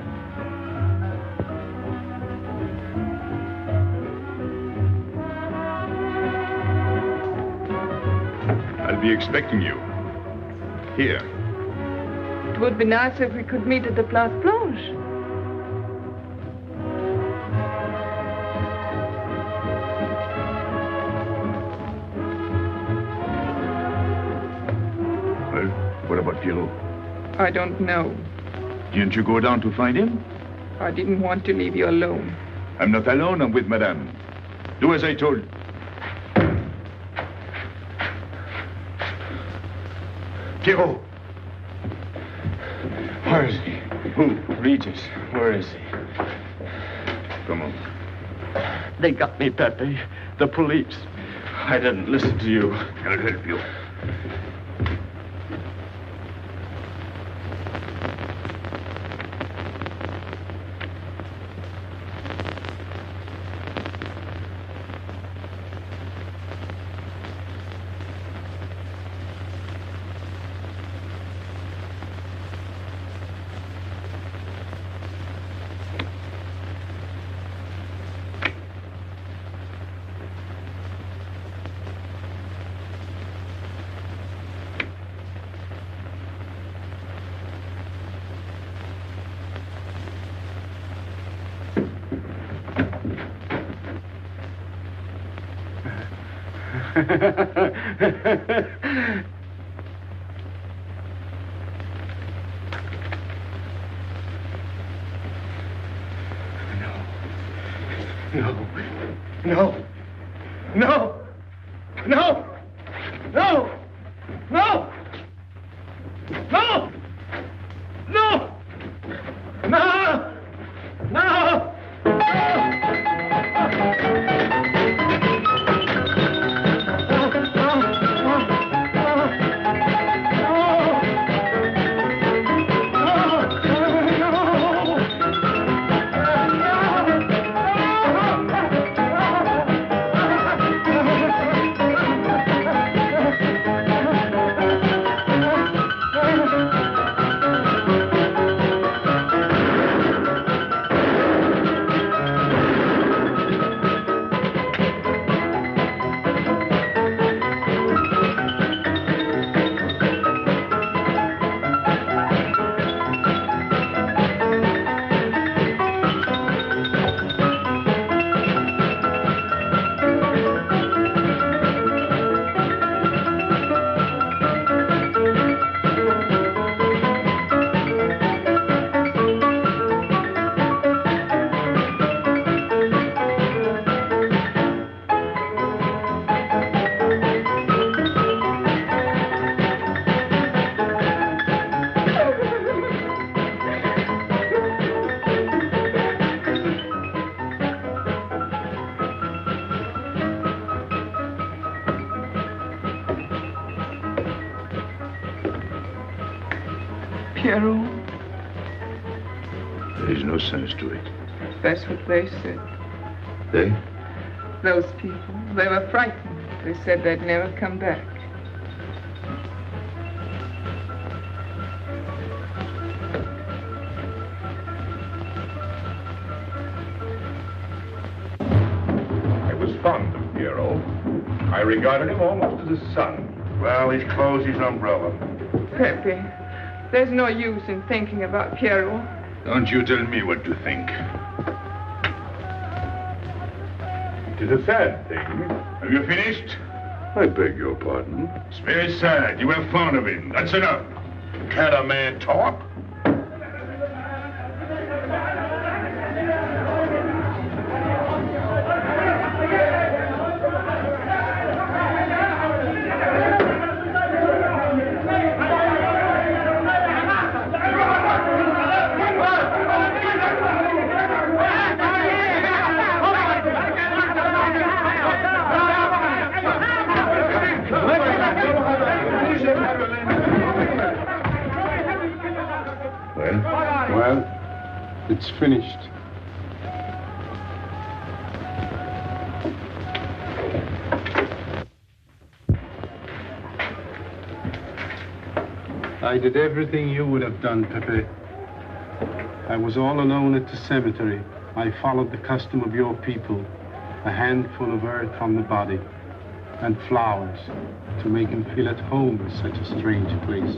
I'll be expecting you. Here. It would be nice if we could meet at the Place Blanche. Well, what about Pierrot? I don't know. Didn't you go down to find him? I didn't want to leave you alone. I'm not alone, I'm with Madame. Do as I told. Pierrot! Where is he? Who? Regis. Where is he? Come on. They got me, Pepe. The police. I didn't listen to you. I'll help you. No. No. No. No. No. No. No. No. No. No. Pierrot, There's no sense to it. that's what they said. They? Those people, they were frightened. They said they'd never come back. I was fond of Pierrot. I regarded him almost as a son. Well, he's closed his umbrella. Pepe, there's no use in thinking about Pierrot. Don't you tell me what to think. It is a sad thing. Have you finished? I beg your pardon. It's very sad. You were fond of him. That's enough. Can't a man talk? Well, it's finished. I did everything you would have done, Pepe. I was all alone at the cemetery. I followed the custom of your people, a handful of earth on the body, and flowers to make him feel at home in such a strange place.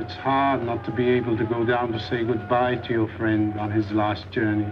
It's hard not to be able to go down to say goodbye to your friend on his last journey.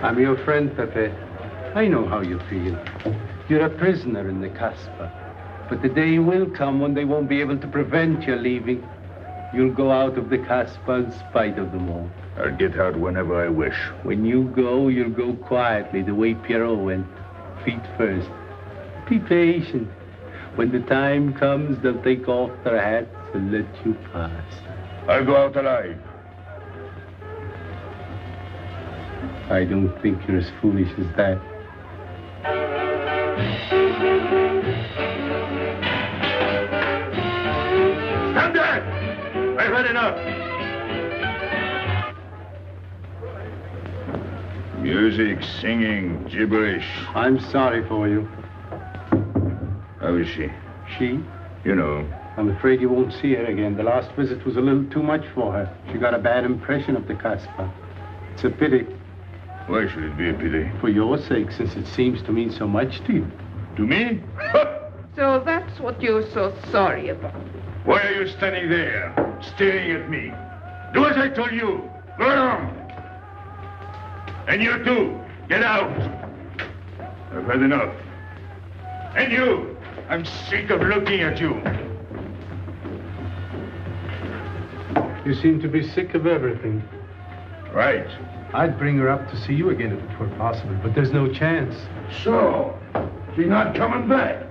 I'm your friend, Pepe. I know how you feel. You're a prisoner in the Casbah. But the day will come when they won't be able to prevent your leaving. You'll go out of the Casbah in spite of them all. I'll get out whenever I wish. When you go, you'll go quietly, the way Pierrot went. Feet first. Be patient. When the time comes, they'll take off their hats and let you pass. I'll go out alive. I don't think you're as foolish as that. Stand there! I've had enough. enough. Music, singing, gibberish. I'm sorry for you. How is she? She? You know. I'm afraid you won't see her again. The last visit was a little too much for her. She got a bad impression of the Kasbah. It's a pity. Why should it be a pity? For your sake, since it seems to mean so much to you. To me? So that's what you're so sorry about. Why are you standing there, staring at me? Do as I told you. Go on. And you too, get out. I've had enough. And you, I'm sick of looking at you. You seem to be sick of everything. Right. I'd bring her up to see you again if it were possible, but there's no chance. So, she's not coming back.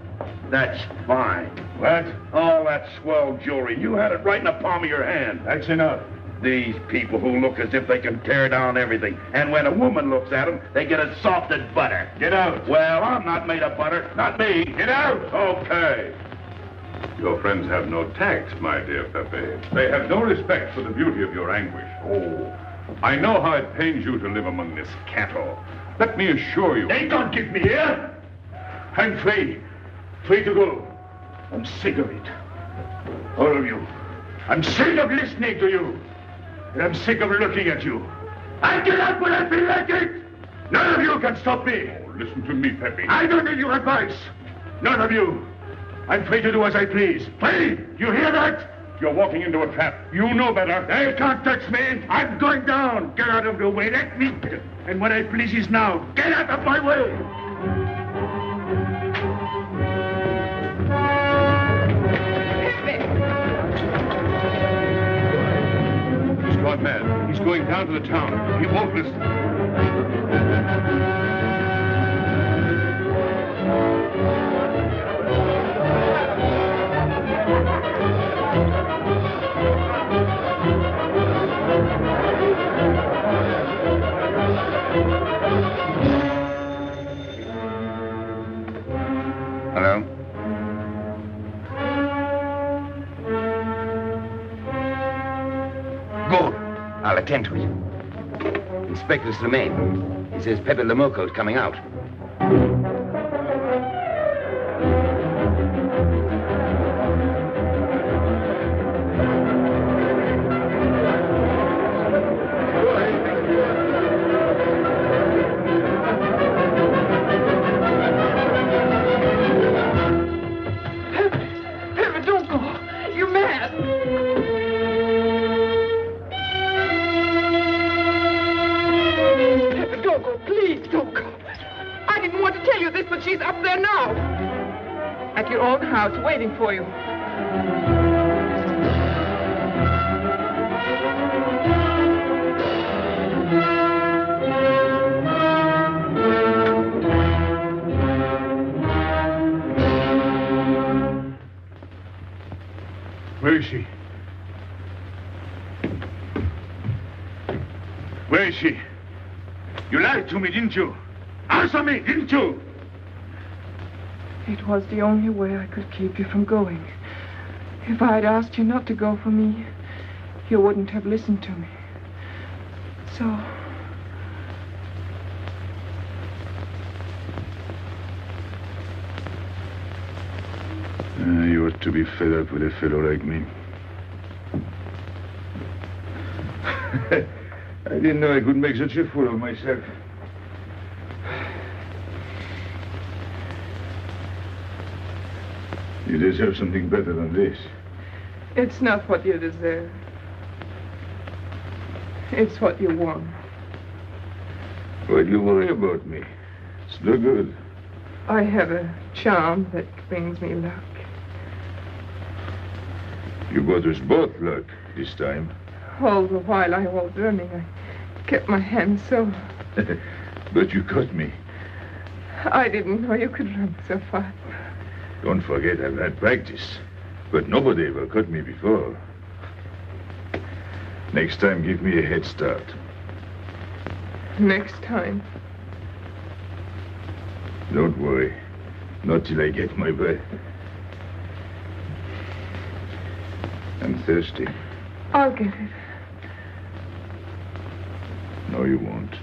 That's fine. What? All that swell jewelry, you had it right in the palm of your hand. That's enough. These people who look as if they can tear down everything. And when a woman looks at them, they get as soft as butter. Get out. Well, I'm not made of butter. Not me. Get out. Okay. Your friends have no tact, my dear Pepe. They have no respect for the beauty of your anguish. Oh, I know how it pains you to live among this cattle. Let me assure you... They don't keep me here. I'm free. Free to go. I'm sick of it. All of you. I'm sick of listening to you. And I'm sick of looking at you. I get out when I feel like it. None of you can stop me. Oh, listen to me, Pepe. I don't need your advice. None of you. I'm free to do as I please. Free! You hear that? You're walking into a trap. You know better. They can't touch me. I'm going down. Get out of the way. Let me... And what I please is now. Get out of my way. He's gone mad. He's going down to the town. He won't listen. Hello? Good. I'll attend to it. Inspector Slemaine. He says Pepe Lamoko is coming out. Pepe, don't go. You're mad. Pepe, don't go. Please, don't go. I didn't want to tell you this, but she's up there now. At your own house, waiting for you. Where is she? Where is she? You lied to me, didn't you? Answer me, didn't you? It was the only way I could keep you from going. If I had asked you not to go for me, you wouldn't have listened to me. So... You ought to be fed up with a fellow like me. I didn't know I could make such a fool of myself. You deserve something better than this. It's not what you deserve. It's what you want. Why do you worry about me? It's no good. I have a charm that brings me luck. You brought us both luck this time. All the while I was running, I kept my hand so... But you caught me. I didn't know you could run so fast. Don't forget I've had practice. But nobody ever caught me before. Next time, give me a head start. Next time. Don't worry. Not till I get my breath. I'm thirsty. I'll get it. No, you won't.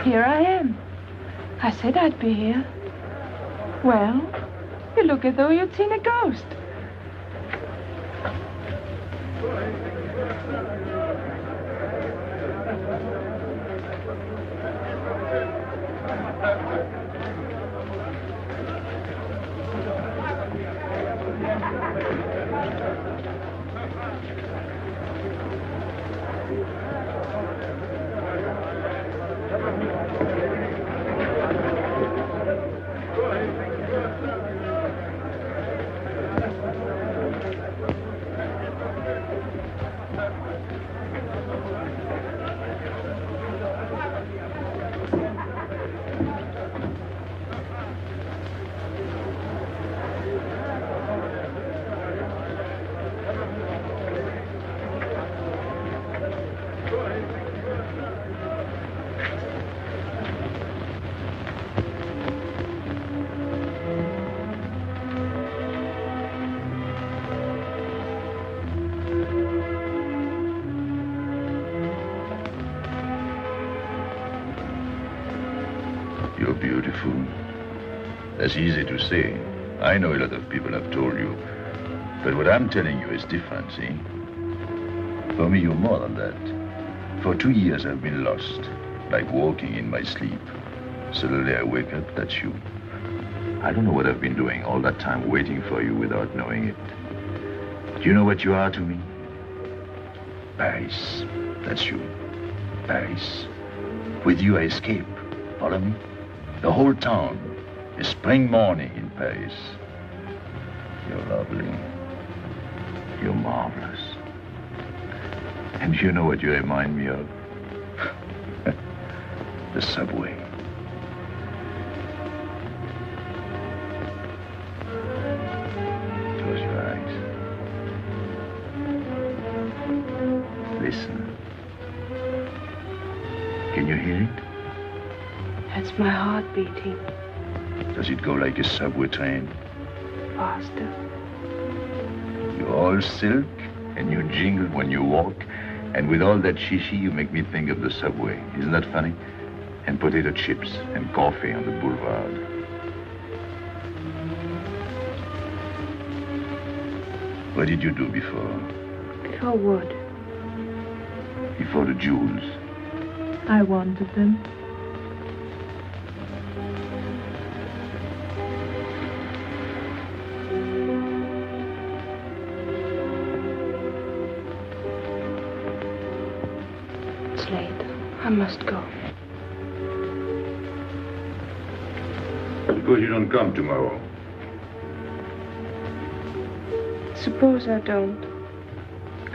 Here I am. I said I'd be here. Well, you look as though you'd seen a ghost. You're beautiful. That's easy to say. I know a lot of people have told you. But what I'm telling you is different, see? For me, you're more than that. For 2 years, I've been lost, like walking in my sleep. Suddenly, I wake up, that's you. I don't know what I've been doing all that time waiting for you without knowing it. Do you know what you are to me? Paris. That's you. Paris. With you, I escape. Follow me? The whole town. A spring morning in Paris. You're lovely. You're marvelous. And you know what you remind me of? The subway. Close your eyes. Listen. Can you hear it? That's my heart beating. Does it go like a subway train? Faster. You're all silk, and you jingle when you walk, and with all that shishi, you make me think of the subway. Isn't that funny? And potato chips and coffee on the boulevard. What did you do before? Before what? Before the jewels. I wanted them. It's late. I must go. Suppose you don't come tomorrow. Suppose I don't.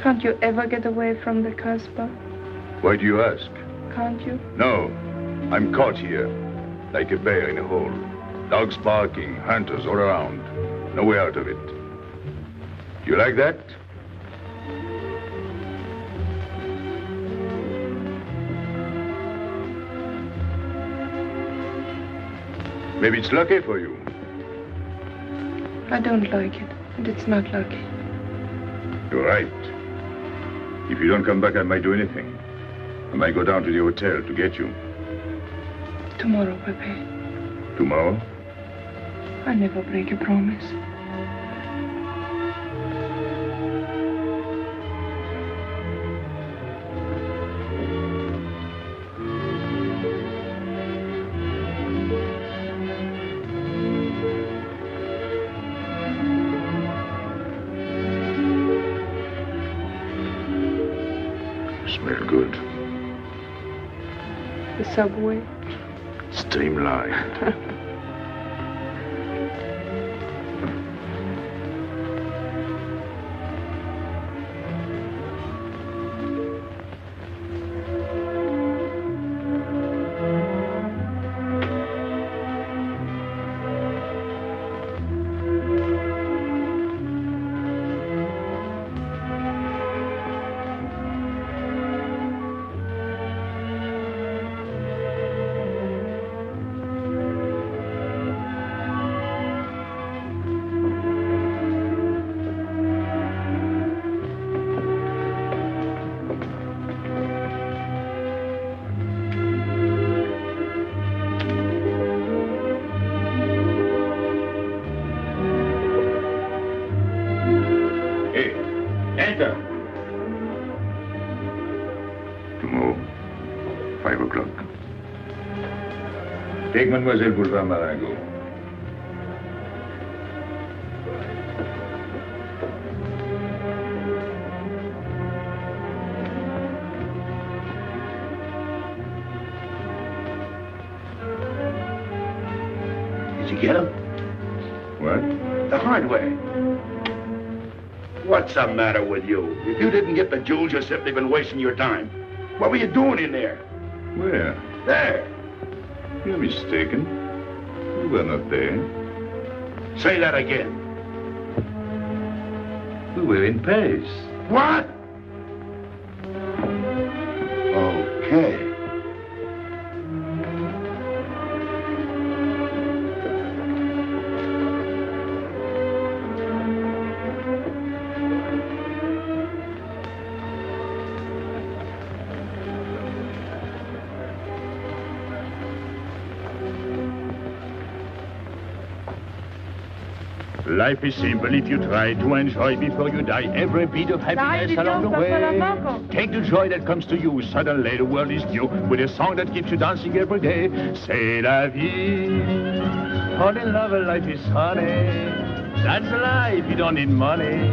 Can't you ever get away from the Casbah? Why do you ask? Can't you? No. I'm caught here, like a bear in a hole. Dogs barking, hunters all around. No way out of it. Do you like that? Maybe it's lucky for you. I don't like it, and it's not lucky. You're right. If you don't come back, I might do anything. I might go down to the hotel to get you. Tomorrow, Pepe. Tomorrow? I never break a promise. Smell good. The subway? Streamlined. Enter. Tomorrow, 5 o'clock. Take Mademoiselle Boulevard Marengo. Did you get him? What? The hardware. What's the matter with you? If you didn't get the jewels, you've simply been wasting your time. What were you doing in there? Where? There. You're mistaken. You were not there. Say that again. We were in Paris. What? Okay. Life is simple if you try to enjoy before you die every bit of happiness along the way. Take the joy that comes to you. Suddenly the world is new with a song that keeps you dancing every day. C'est la vie. Fall in love, life is honey. That's life, you don't need money.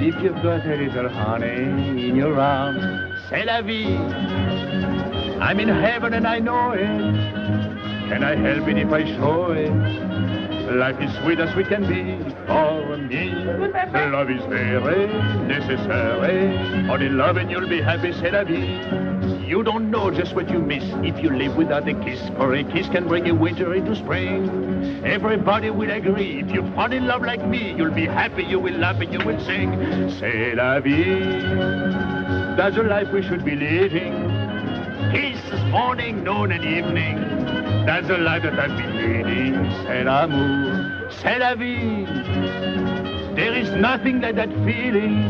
If you've got a little honey in your arms, c'est la vie. I'm in heaven and I know it. Can I help it if I show it? Life is sweet as sweet can be for me. Love is very necessary. Fall in love and you'll be happy, c'est la vie. You don't know just what you miss if you live without a kiss. For a kiss can bring a winter into spring. Everybody will agree. If you fall in love like me, you'll be happy, you will laugh and you will sing. C'est la vie. That's the life we should be living. Kisses morning, noon and evening. That's the life that I've been leading. C'est l'amour, c'est la vie. There is nothing like that feeling.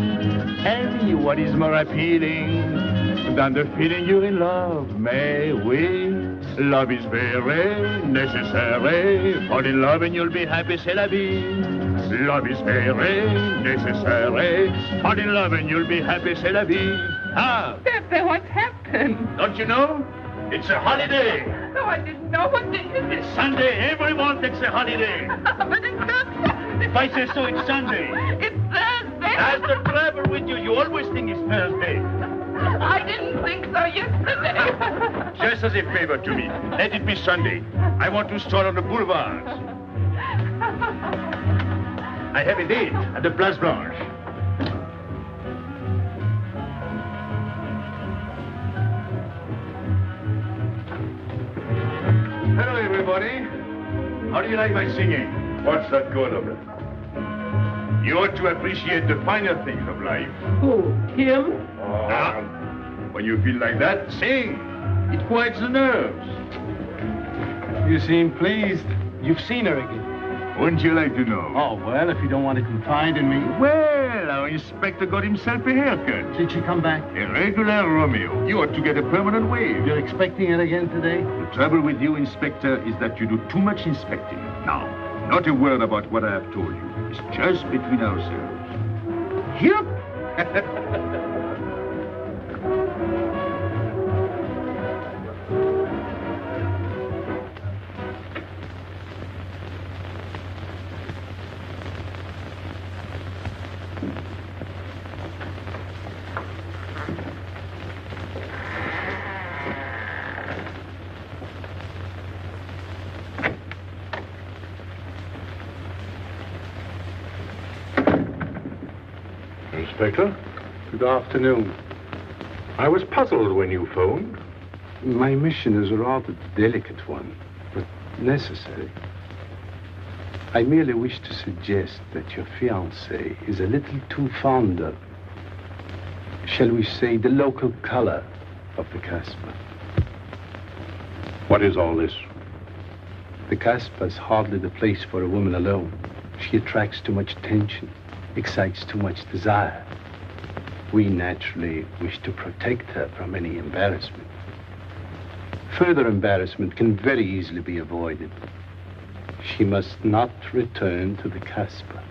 Tell me what is more appealing than the feeling you're in love, may we? Love is very necessary. Fall in love and you'll be happy, c'est la vie. Love is very necessary. Fall in love and you'll be happy, c'est la vie. Ah! Pepe, what's happened? Don't you know? It's a holiday. No, I didn't know. What day is it? Sunday. Everyone takes a holiday. But it's not Sunday. If I say so, it's Sunday. It's Thursday. That's the trouble with you. You always think it's Thursday. I didn't think so yesterday. Just as a favor to me, let it be Sunday. I want to stroll on the boulevards. I have a date at the Place Blanche. Hello, everybody. How do you like my singing? What's that good of it? You ought to appreciate the finer things of life. Who? Him? Ah, when you feel like that, sing. It quiets the nerves. You seem pleased. You've seen her again. Wouldn't you like to know? Oh, well, if you don't want to confide in me. Well, our inspector got himself a haircut. Did she come back? A regular Romeo. You ought to get a permanent wave. You're expecting it again today? The trouble with you, Inspector, is that you do too much inspecting. Now, not a word about what I have told you. It's just between ourselves. Yep. Inspector, good afternoon. I was puzzled when you phoned. My mission is a rather delicate one, but necessary. I merely wish to suggest that your fiancée is a little too fond of, shall we say, the local color of the Casbah. What is all this? The Casbah is hardly the place for a woman alone. She attracts too much attention, excites too much desire. We naturally wish to protect her from any embarrassment. Further embarrassment can very easily be avoided. She must not return to the Casbah.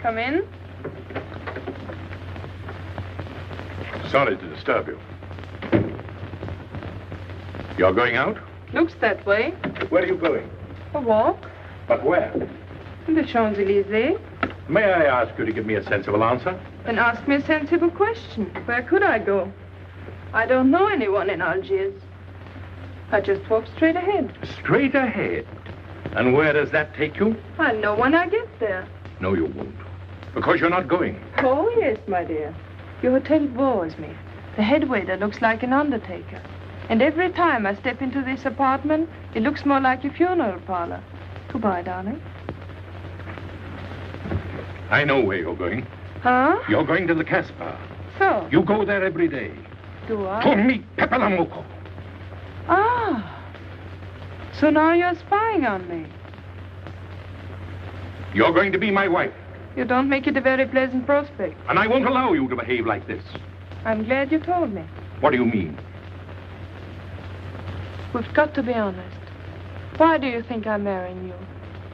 Come in. Sorry to disturb you. You're going out? Looks that way. Where are you going? A walk. But where? The Champs-Élysées. May I ask you to give me a sensible answer? Then ask me a sensible question. Where could I go? I don't know anyone in Algiers. I just walk straight ahead. Straight ahead? And where does that take you? I'll know when I get there. No, you won't. Because you're not going. Oh, yes, my dear. Your hotel bores me. The head waiter looks like an undertaker. And every time I step into this apartment, it looks more like a funeral parlor. Goodbye, darling. I know where you're going. Huh? You're going to the Casbah. So? You go there every day. Do I? To meet Pepe Lamoko. Ah. So now you're spying on me. You're going to be my wife. You don't make it a very pleasant prospect. And I won't allow you to behave like this. I'm glad you told me. What do you mean? We've got to be honest. Why do you think I'm marrying you?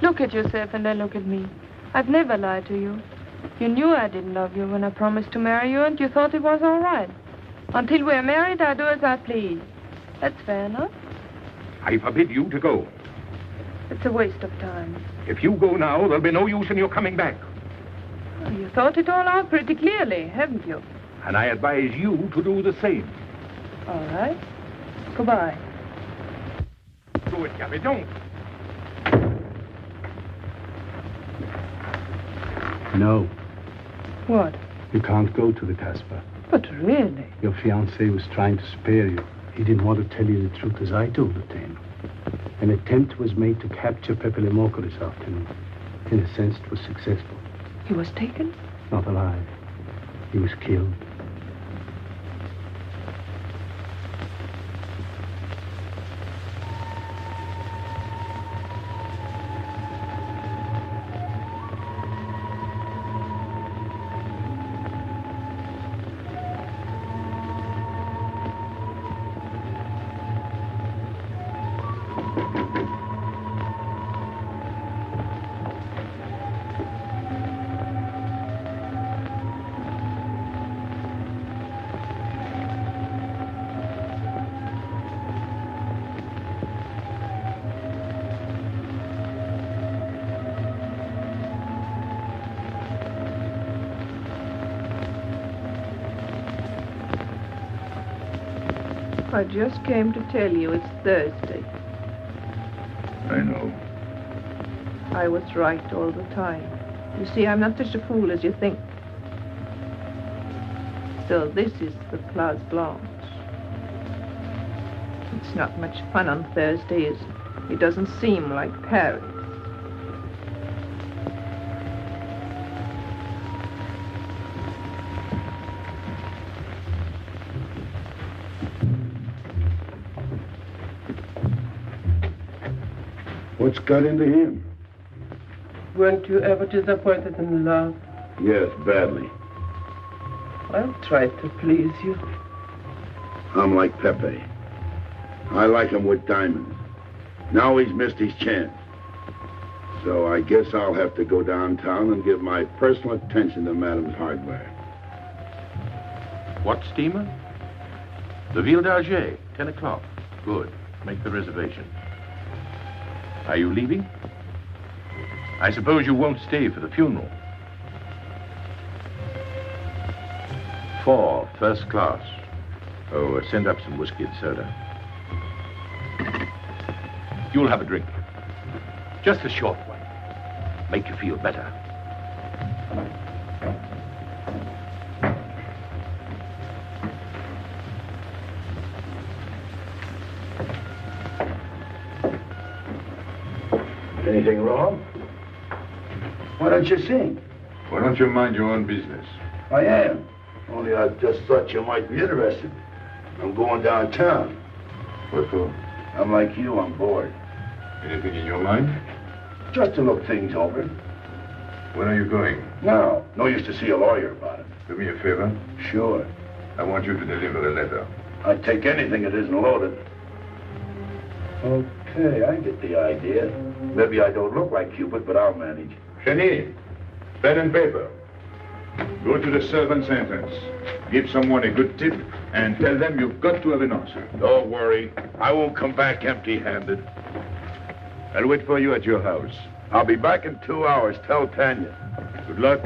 Look at yourself and then look at me. I've never lied to you. You knew I didn't love you when I promised to marry you, and you thought it was all right. Until we're married, I do as I please. That's fair enough. I forbid you to go. It's a waste of time. If you go now, there'll be no use in your coming back. Oh, you thought it all out pretty clearly, haven't you? And I advise you to do the same. All right. Goodbye. Do it, Gabby, don't. No. What? You can't go to the Casbah. But really? Your fiancé was trying to spare you. He didn't want to tell you the truth as I told it to him. An attempt was made to capture Pepe Lamoko this afternoon. In a sense, it was successful. He was taken? Not alive. He was killed. I just came to tell you it's Thursday. I know. I was right all the time. You see, I'm not such a fool as you think. So this is the Place Blanche. It's not much fun on Thursday, is it? It doesn't seem like Paris. What's got into him? Weren't you ever disappointed in love? Yes, badly. I'll try to please you. I'm like Pepe. I like him with diamonds. Now he's missed his chance. So I guess I'll have to go downtown and give my personal attention to Madame's hardware. What steamer? The Ville d'Alger, 10 o'clock. Good. Make the reservation. Are you leaving? I suppose you won't stay for the funeral. 4, first class. Oh, send up some whiskey and soda. You'll have a drink. Just a short one. Make you feel better. Anything wrong? Why don't you sing? Why don't you mind your own business? I am. Only I just thought you might be interested. I'm going downtown. What for? I'm like you, I'm bored. Anything in your mind? Just to look things over. When are you going? Now, no use to see a lawyer about it. Do me a favor. Sure. I want you to deliver a letter. I'd take anything that isn't loaded. Okay, I get the idea. Maybe I don't look like Cupid, but I'll manage. Chenille, pen and paper. Go to the servant's entrance. Give someone a good tip and tell them you've got to have an answer. Don't worry. I won't come back empty-handed. I'll wait for you at your house. I'll be back in 2 hours. Tell Tanya. Good luck.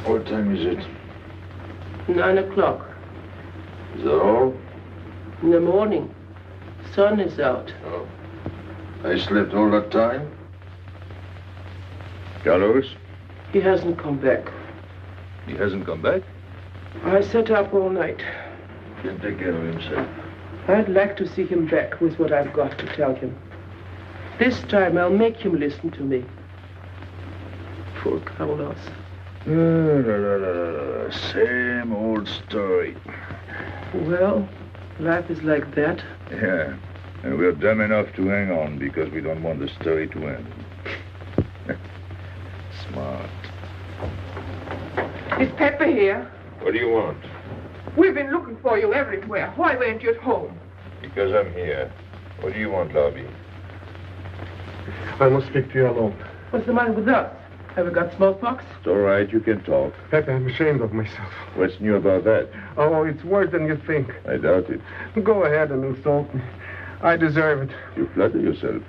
What time is it? 9 o'clock. Is that all? In the morning. Sun is out. Oh. I slept all that time? Carlos? He hasn't come back. He hasn't come back? I sat up all night. Can take care of himself. I'd like to see him back with what I've got to tell him. This time I'll make him listen to me. Poor Carlos. Same old story. Well, life is like that. Yeah. And we're dumb enough to hang on because we don't want the story to end. Smart. Is Pepper here? What do you want? We've been looking for you everywhere. Why weren't you at home? Because I'm here. What do you want, Lobby? I must speak to you alone. What's the matter with us? Have we got smallpox? It's all right, you can talk. Pepe, I'm ashamed of myself. What's new about that? Oh, it's worse than you think. I doubt it. Go ahead and insult me. I deserve it. You flatter yourself.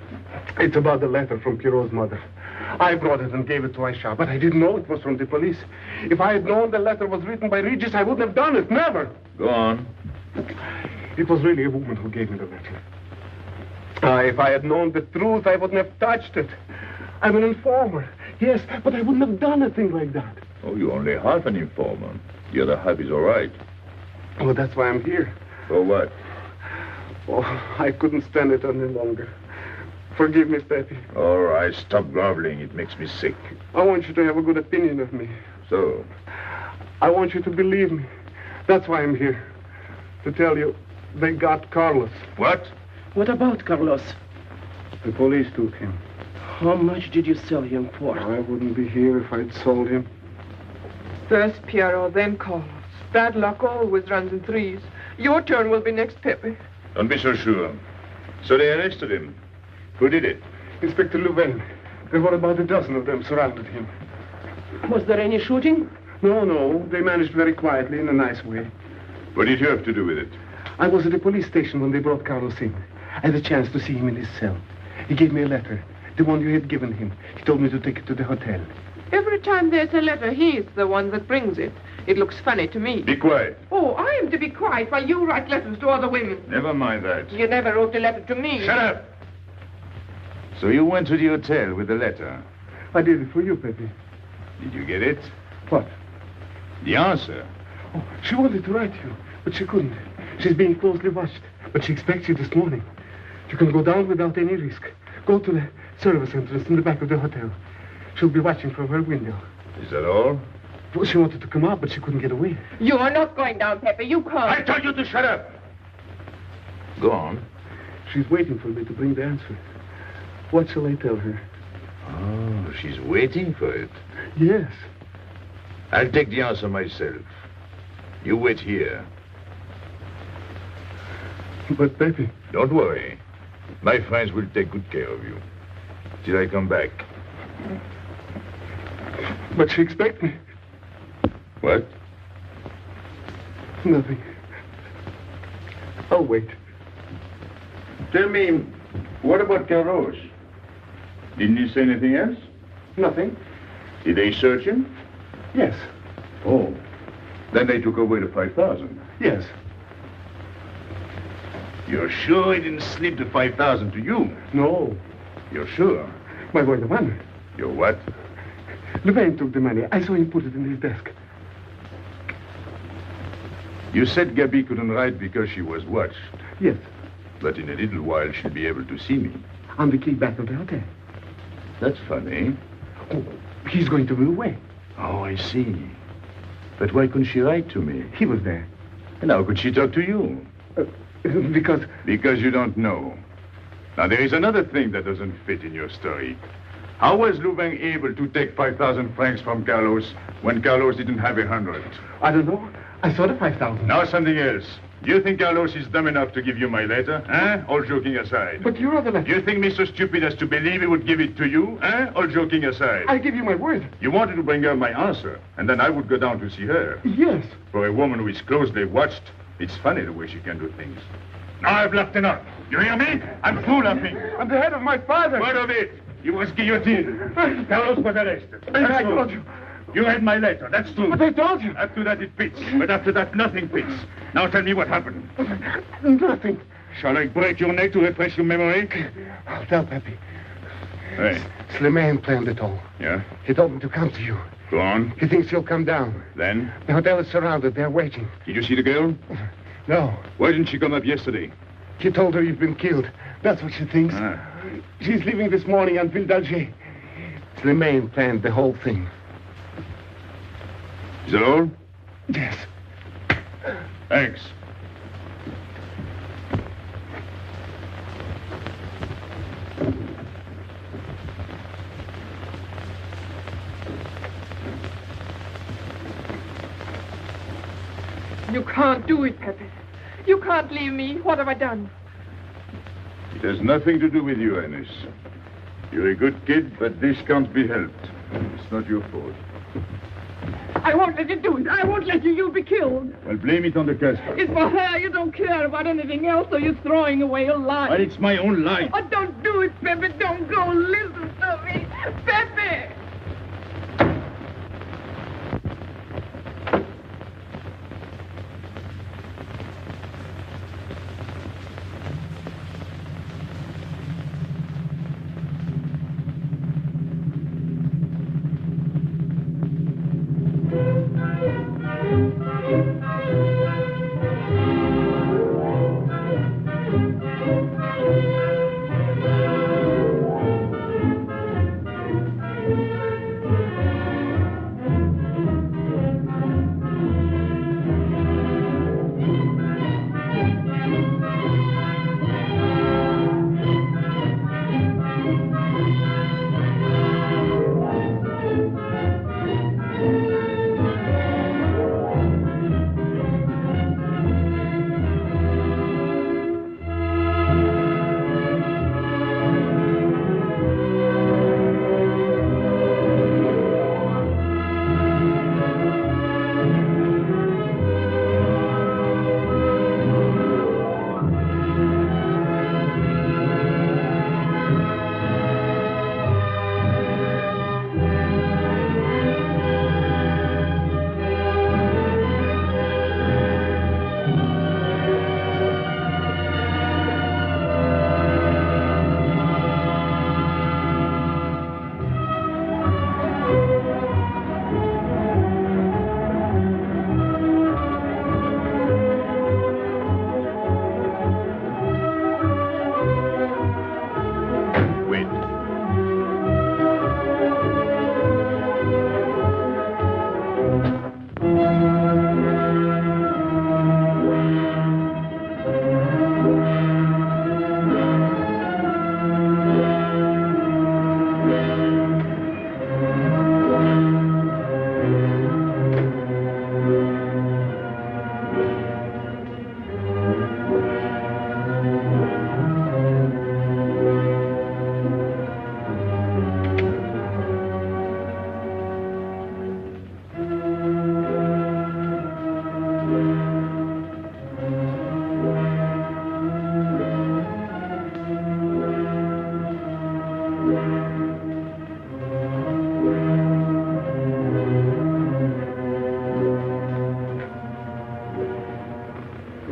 It's about the letter from Pierrot's mother. I brought it and gave it to Aisha, but I didn't know it was from the police. If I had known the letter was written by Regis, I wouldn't have done it. Never. Go on. It was really a woman who gave me the letter. If I had known the truth, I wouldn't have touched it. I'm an informer. Yes, but I wouldn't have done a thing like that. Oh, you're only half an informer. The other half is all right. Well, that's why I'm here. For what? Oh, I couldn't stand it any longer. Forgive me, Pepe. All right, stop groveling. It makes me sick. I want you to have a good opinion of me. So? I want you to believe me. That's why I'm here. To tell you, they got Carlos. What? What about Carlos? The police took him. How much did you sell him for? I wouldn't be here if I'd sold him. First Pierrot, then Carlos. Bad luck always runs in threes. Your turn will be next, Pepe. Don't be so sure. So they arrested him. Who did it? Inspector Louvain. There were about a dozen of them surrounded him. Was there any shooting? No. They managed very quietly in a nice way. What did you have to do with it? I was at the police station when they brought Carlos in. I had a chance to see him in his cell. He gave me a letter, the one you had given him. He told me to take it to the hotel. Every time there's a letter, he's the one that brings it. It looks funny to me. Be quiet. Oh, I am to be quiet while you write letters to other women. Never mind that. You never wrote a letter to me. Shut up! So you went to the hotel with the letter? I did it for you, Pepe. Did you get it? What? The answer. Oh, she wanted to write you, but she couldn't. She's being closely watched, but she expects you this morning. You can go down without any risk. Go to the service entrance in the back of the hotel. She'll be watching from her window. Is that all? Well, she wanted to come out, but she couldn't get away. You are not going down, Pepe. You can't. I told you to shut up. Go on. She's waiting for me to bring the answer. What shall I tell her? Oh, she's waiting for it. Yes. I'll take the answer myself. You wait here. But, Pepe... Don't worry. My friends will take good care of you. Till I come back. But she expects me. What? Nothing. I'll wait. Tell me, what about Carlos? Didn't he say anything else? Nothing. Did they search him? Yes. Oh. Then they took away the 5,000. Yes. You're sure he didn't slip the 5,000 to you? No. You're sure? My boy, the one. You're what? Louvain took the money. I saw him put it in his desk. You said Gabby couldn't write because she was watched. Yes. But in a little while, she'll be able to see me. On the key back of the hotel. That's funny. Oh, he's going to be away. Oh, I see. But why couldn't she write to me? He was there. And how could she talk to you? Because... Because you don't know. Now, there is another thing that doesn't fit in your story. How was Louvain able to take 5,000 francs from Carlos when Carlos didn't have 100? I don't know. I saw the 5,000. Now something else. You think Carlos is dumb enough to give you my letter, eh? All joking aside. But you are the letter. You think me so stupid as to believe he would give it to you, eh? All joking aside. I give you my word. You wanted to bring her my answer, and then I would go down to see her. Yes. For a woman who is closely watched, it's funny the way she can do things. Now I've laughed enough. You hear me? I'm through laughing. I'm the head of my father. What of it? He was guillotined. Carlos was arrested. I told you. You read my letter, that's true. But I told you. After that it fits, but after that nothing fits. Now tell me what happened. Nothing. Shall I break your neck to refresh your memory? I'll tell Pepe. Hey. Slimane planned it all. Yeah? He told me to come to you. Go on. He thinks you'll come down. Then? The hotel is surrounded. They're waiting. Did you see the girl? No. Why didn't she come up yesterday? She told her you've been killed. That's what she thinks. Ah. She's leaving this morning on Ville d'Alger. Slimane planned the whole thing. Is that all? Yes. Thanks. You can't do it, Pepe. You can't leave me. What have I done? It has nothing to do with you, Ines. You're a good kid, but this can't be helped. It's not your fault. I won't let you do it. I won't let you. You'll be killed. Well, blame it on the Casper. It's for her. You don't care about anything else, so you're throwing away your life. Well, it's my own life. Oh, don't do it, Pepe. Don't go. Listen to me. Pepe!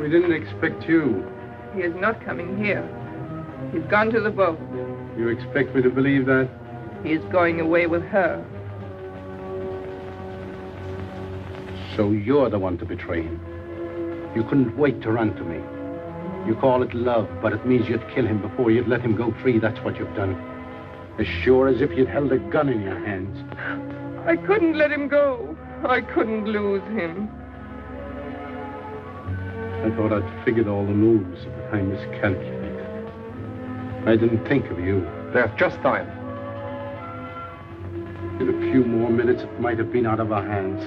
We didn't expect you. He is not coming here. He's gone to the boat. You expect me to believe that? He is going away with her. So you're the one to betray him. You couldn't wait to run to me. You call it love, but it means you'd kill him before you'd let him go free. That's what you've done. As sure as if you'd held a gun in your hands. I couldn't let him go. I couldn't lose him. I thought I'd figured all the moves, but I miscalculated. I didn't think of you. There's just time. In a few more minutes, it might have been out of our hands.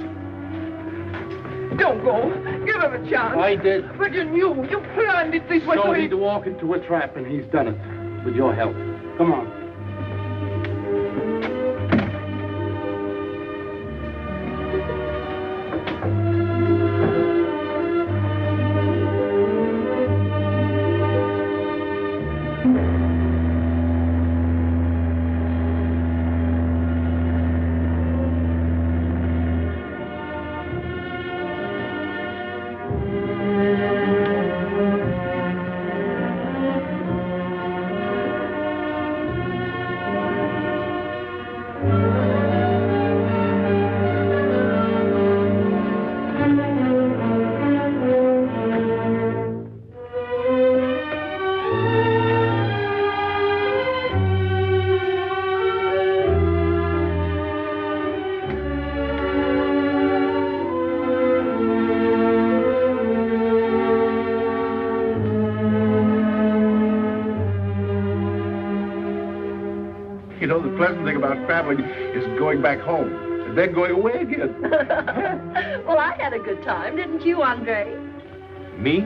Don't go. Give him a chance. I did. But you knew. You planned it this way. So he'd walk into a trap, and he's done it. With your help. Come on. You know, the pleasant thing about traveling is going back home and then going away again. Well, I had a good time, didn't you, Andre? Me?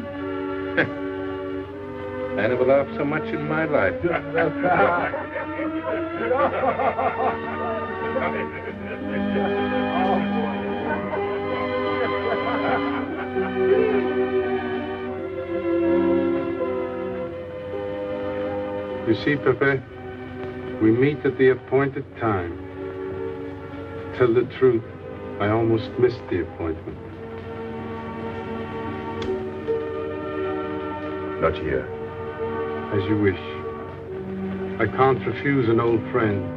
I never laughed so much in my life. You see, Pepe, we meet at the appointed time. To tell the truth, I almost missed the appointment. Not here. As you wish. I can't refuse an old friend.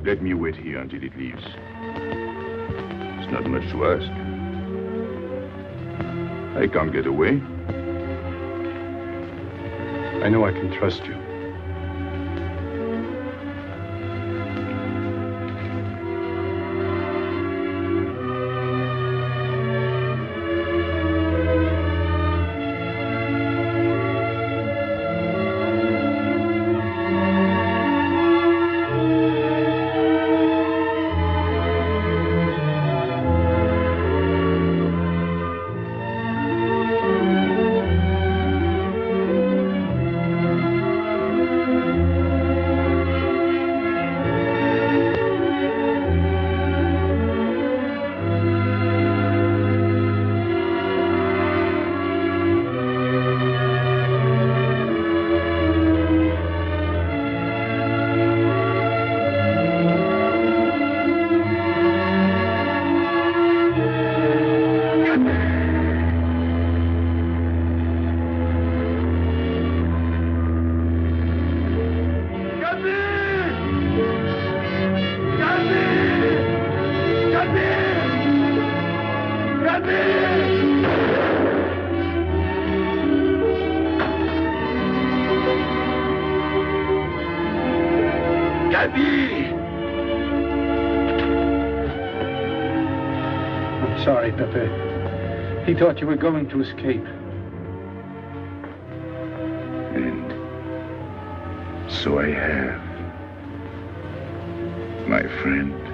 Let me wait here until it leaves. It's not much to ask. I can't get away. I know I can trust you. Pepe! I'm sorry, Pepe. He thought you were going to escape. And so I have, my friend.